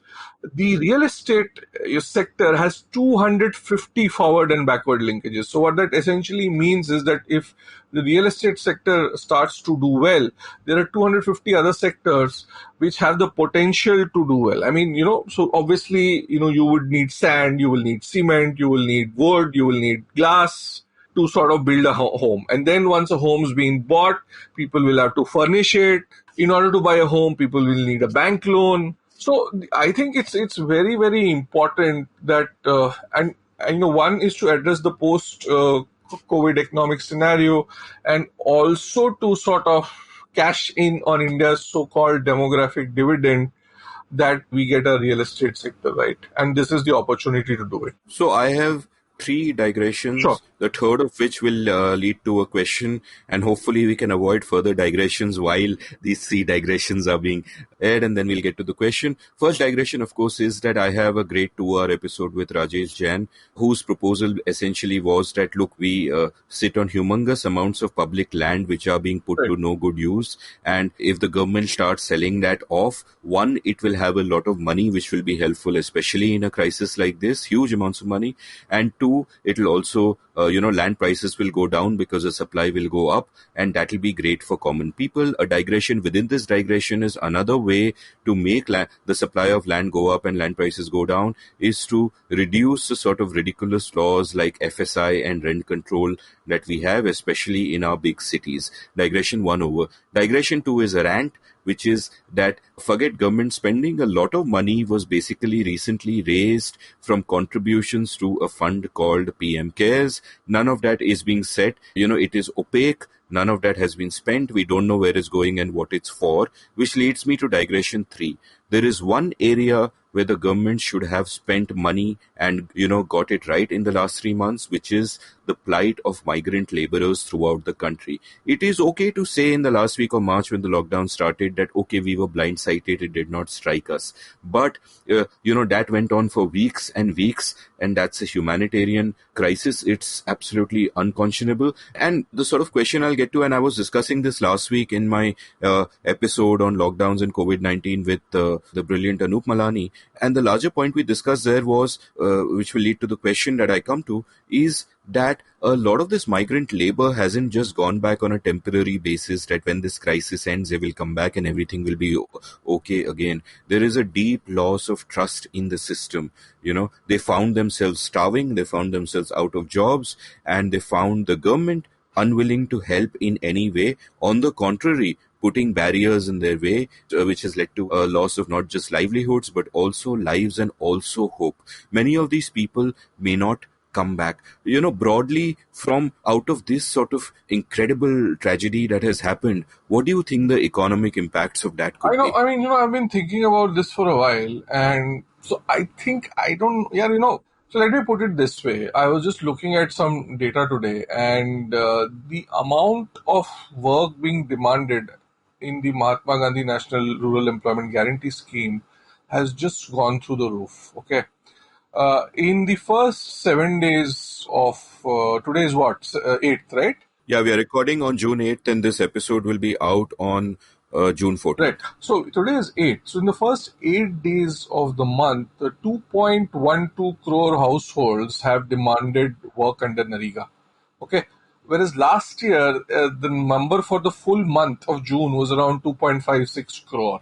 The real estate sector has 250 forward and backward linkages. So what that essentially means is that if the real estate sector starts to do well, there are 250 other sectors which have the potential to do well. I mean, so obviously, you would need sand, you will need cement, you will need wood, you will need glass to sort of build a home. And then once a home's been bought, people will have to furnish it. In order to buy a home, people will need a bank loan. So I think it's very, very important that, one is to address the post-COVID economic scenario, and also to sort of cash in on India's so-called demographic dividend, that we get a real estate sector, right? And this is the opportunity to do it. So I have 3 digressions, Sure. The third of which will lead to a question, and hopefully we can avoid further digressions while these 3 digressions are being aired, and then we'll get to the question. First digression, of course, is that I have a great 2-hour episode with Rajesh Jain, whose proposal essentially was that, look, we sit on humongous amounts of public land which are being put to no good use, and if the government starts selling that off, one, it will have a lot of money which will be helpful, especially in a crisis like this, huge amounts of money, and 2, it will also land prices will go down because the supply will go up, and that will be great for common people. A digression within this digression is another way to make the supply of land go up and land prices go down is to reduce the sort of ridiculous laws like FSI and rent control that we have, especially in our big cities. Digression 1 over. Digression 2 is a rant, which is that forget government spending. A lot of money was basically recently raised from contributions to a fund called PM Cares. None of that is being set. It is opaque. None of that has been spent. We don't know where it's going and what it's for, which leads me to digression 3. There is one area where the government should have spent money and, got it right in the last 3 months, which is the plight of migrant laborers throughout the country. It is okay to say in the last week of March when the lockdown started that, okay, we were blindsided, it did not strike us. But, that went on for weeks and weeks, and that's a humanitarian crisis. It's absolutely unconscionable. And the sort of question I'll get to, and I was discussing this last week in my episode on lockdowns and COVID-19 with the brilliant Anup Malani, and the larger point we discussed there was, which will lead to the question that I come to, is that a lot of this migrant labor hasn't just gone back on a temporary basis that when this crisis ends, they will come back and everything will be okay again. There is a deep loss of trust in the system. They found themselves starving, they found themselves out of jobs, and they found the government unwilling to help in any way. On the contrary, putting barriers in their way, which has led to a loss of not just livelihoods, but also lives and also hope. Many of these people may not come back. Broadly, from out of this sort of incredible tragedy that has happened, what do you think the economic impacts of that I could know. be? I mean, I've been thinking about this for a while, and so I think I don't. Yeah, So let me put it this way. I was just looking at some data today, and the amount of work being demanded in the Mahatma Gandhi National Rural Employment Guarantee Scheme has just gone through the roof. Okay. In the first 7 days of today's what 8th, right? Yeah, we are recording on June 8th, and this episode will be out on June Right. 14th. So today is 8. So in the first 8 days of the month, the 2.12 crore households have demanded work under Nariga. Okay. Whereas last year, the number for the full month of June was around 2.56 crore.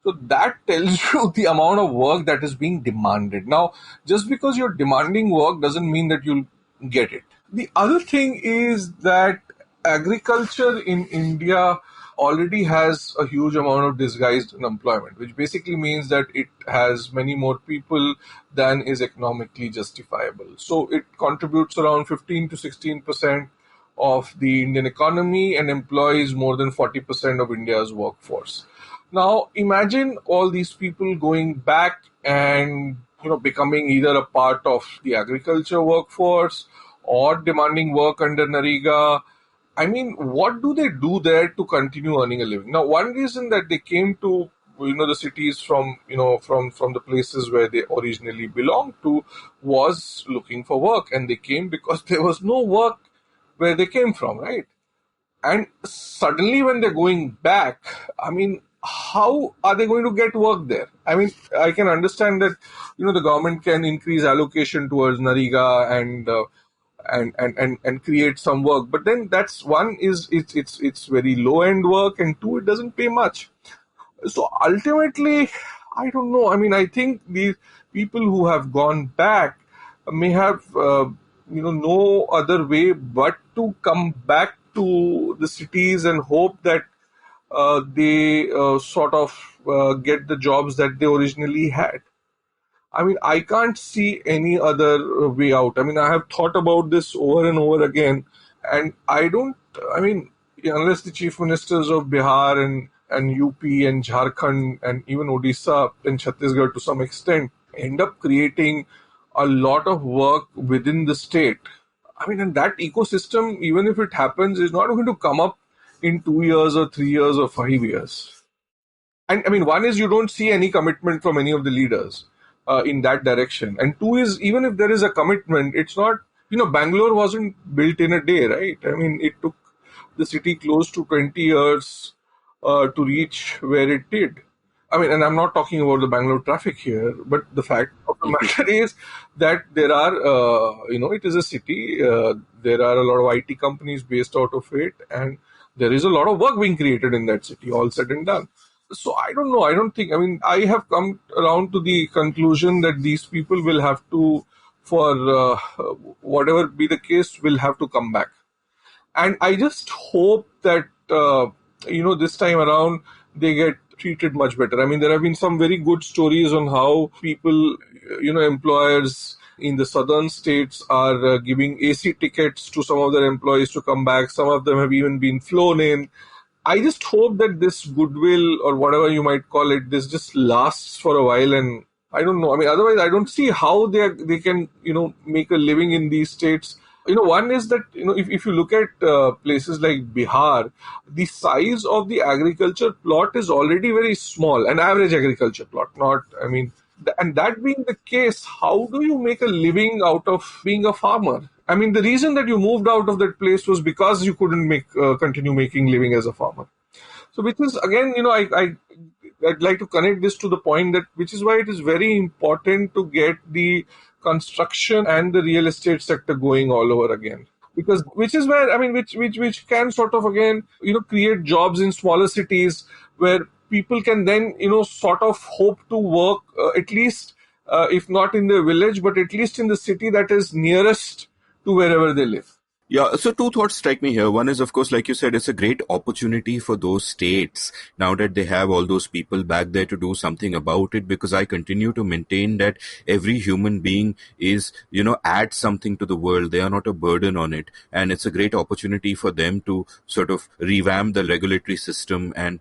So that tells you the amount of work that is being demanded. Now, just because you're demanding work doesn't mean that you'll get it. The other thing is that agriculture in India already has a huge amount of disguised unemployment, which basically means that it has many more people than is economically justifiable. So it contributes around 15 to 16% of the Indian economy and employs more than 40% of India's workforce. Now, imagine all these people going back and becoming either a part of the agriculture workforce or demanding work under Nariga. I mean, what do they do there to continue earning a living? Now, one reason that they came to the cities from from the places where they originally belonged to was looking for work, and they came because there was no work where they came from, right? And suddenly, when they're going back, I mean, how are they going to get work there? I mean, I can understand that the government can increase allocation towards Nariga and create some work, but then that's one is it's very low end work, and two, it doesn't pay much. So ultimately, I don't know. I mean, I think these people who have gone back may have, no other way but to come back to the cities and hope that they sort of get the jobs that they originally had. I mean, I can't see any other way out. I mean, I have thought about this over and over again, and I don't, I mean, unless the chief ministers of Bihar and UP and Jharkhand and even Odisha and Chhattisgarh to some extent end up creating a lot of work within the state. I mean, and that ecosystem, even if it happens, is not going to come up in 2 years or 3 years or 5 years. And I mean, one is you don't see any commitment from any of the leaders in that direction. And two is, even if there is a commitment, it's not, Bangalore wasn't built in a day, right? I mean, it took the city close to 20 years to reach where it did. I mean, and I'm not talking about the Bangalore traffic here, but the fact of the matter is that there are, it is a city, there are a lot of IT companies based out of it, and there is a lot of work being created in that city, all said and done. So I don't know. I don't think, I mean, I have come around to the conclusion that these people will have to, for whatever be the case, will have to come back. And I just hope that, this time around, they get treated much better. I mean, there have been some very good stories on how people, employers in the southern states are giving AC tickets to some of their employees to come back. Some of them have even been flown in. I just hope that this goodwill, or whatever you might call it, this just lasts for a while. And I don't know. I mean, otherwise, I don't see how they can, make a living in these states. One is that, if you look at places like Bihar, the size of the agriculture plot is already very small, an average agriculture plot, not, I mean, and that being the case, how do you make a living out of being a farmer? I mean, the reason that you moved out of that place was because you couldn't continue making living as a farmer. So, which is again, I'd like to connect this to the point that, which is why it is very important to get the construction and the real estate sector going all over again. Because which is where, I mean, which can sort of again, create jobs in smaller cities where people can then, sort of hope to work at least, if not in the village, but at least in the city that is nearest to wherever they live. Yeah, so two thoughts strike me here. One is, of course, like you said, it's a great opportunity for those states now that they have all those people back there to do something about it, because I continue to maintain that every human being is, adds something to the world. They are not a burden on it. And it's a great opportunity for them to sort of revamp the regulatory system and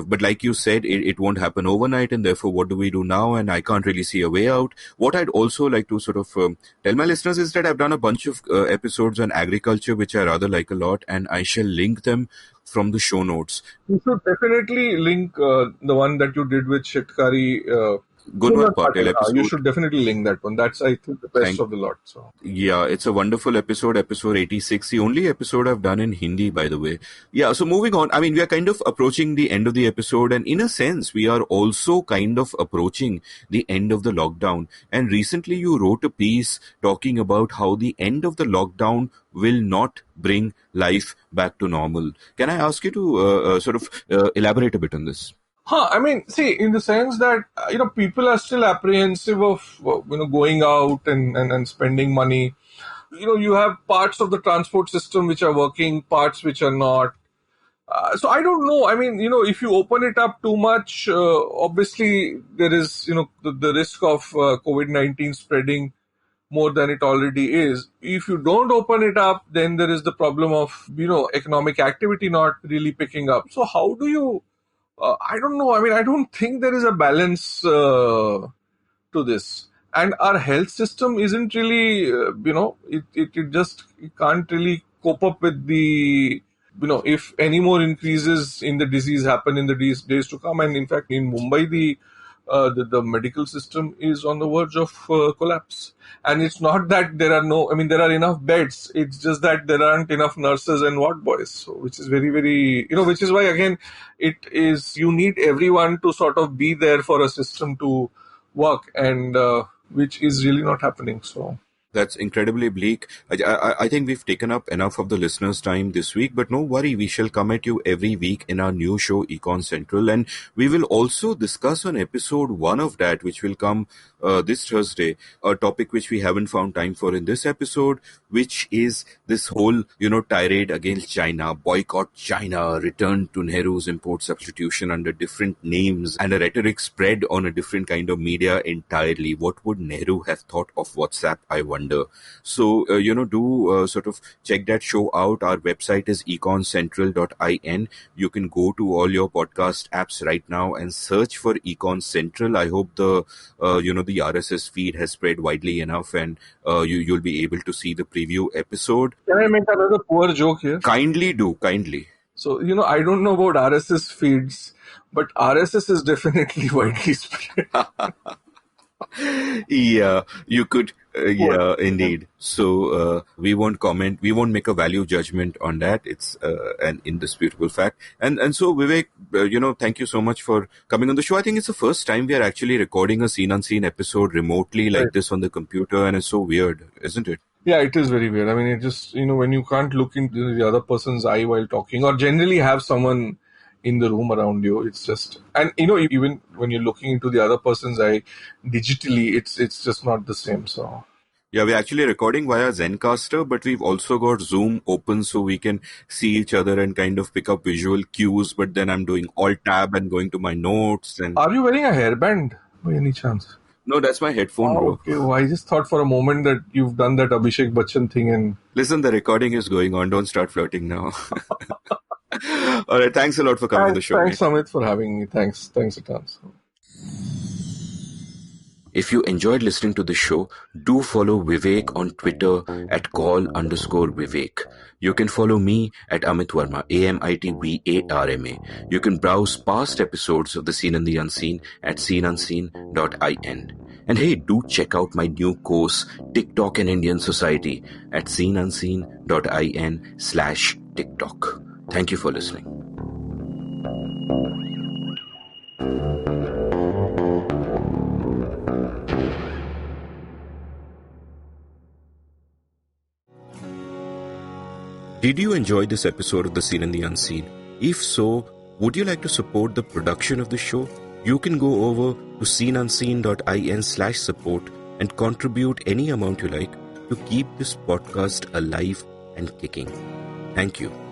but like you said, it won't happen overnight. And therefore, what do we do now? And I can't really see a way out. What I'd also like to tell my listeners is that I've done a bunch of episodes on agriculture, which I rather like a lot, and I shall link them from the show notes. You should definitely link the one that you did with Shetkari. Gunwar Patel episode. You should definitely link that one. That's, I think, the best of the lot. So yeah, it's a wonderful episode 86, the only episode I've done in Hindi, by the way. Yeah, so moving on, I mean, we are kind of approaching the end of the episode, and in a sense, we are also kind of approaching the end of the lockdown. And recently you wrote a piece talking about how the end of the lockdown will not bring life back to normal. Can I ask you to elaborate a bit on this? I mean, see, in the sense that, people are still apprehensive of, going out and spending money. You have parts of the transport system which are working, parts which are not. So I don't know. I mean, if you open it up too much, obviously there is, the risk of Covid-19 spreading more than it already is. If you don't open it up, then there is the problem of, economic activity not really picking up. So how do you... I don't know. I mean, I don't think there is a balance to this. And our health system isn't really, it can't really cope up with the, if any more increases in the disease happen in the days to come. And in fact, in Mumbai, the medical system is on the verge of collapse. And it's not that there are enough beds. It's just that there aren't enough nurses and ward boys. So, which is very, very, which is why, again, you need everyone to sort of be there for a system to work, and which is really not happening. So that's incredibly bleak. I think we've taken up enough of the listeners' time this week, but no worry, we shall come at you every week in our new show, Econ Central, and we will also discuss on episode 1 of that, which will come this Thursday, a topic which we haven't found time for in this episode, which is this whole, tirade against China, boycott China, return to Nehru's import substitution under different names, and a rhetoric spread on a different kind of media entirely. What would Nehru have thought of WhatsApp, I wonder? So, do check that show out. Our website is econcentral.in. You can go to all your podcast apps right now and search for Econ Central. I hope the RSS feed has spread widely enough, and you'll be able to see the preview episode. Can I make another poor joke here? Kindly do, kindly. So, I don't know about RSS feeds, but RSS is definitely widely spread. Yeah, you could. Yeah, indeed. So we won't comment. We won't make a value judgment on that. It's an indisputable fact. And so Vivek, thank you so much for coming on the show. I think it's the first time we are actually recording a Seen Unseen episode remotely like this on the computer, and it's so weird, isn't it? Yeah, it is very weird. I mean, it just, when you can't look into the other person's eye while talking, or generally have someone in the room around you, it's just, and even when you're looking into the other person's eye digitally, it's just not the same. So yeah, we're actually recording via Zencaster, but we've also got Zoom open so we can see each other and kind of pick up visual cues. But then I'm doing Alt-Tab and going to my notes. And are you wearing a hairband by any chance? No, that's my headphone, bro. Okay, well, I just thought for a moment that you've done that Abhishek Bachchan thing and... Listen, the recording is going on. Don't start flirting now. All right, thanks a lot for coming on the show. Thanks, Amit, for having me. Thanks a ton. If you enjoyed listening to the show, do follow Vivek on Twitter at call_Vivek. You can follow me at Amit Verma, AMITVARMA. You can browse past episodes of The Seen and the Unseen at seenunseen.in. And hey, do check out my new course, TikTok and Indian Society, at seenunseen.in/TikTok. Thank you for listening. Did you enjoy this episode of The Seen and the Unseen? If so, would you like to support the production of the show? You can go over to seenunseen.in/support and contribute any amount you like to keep this podcast alive and kicking. Thank you.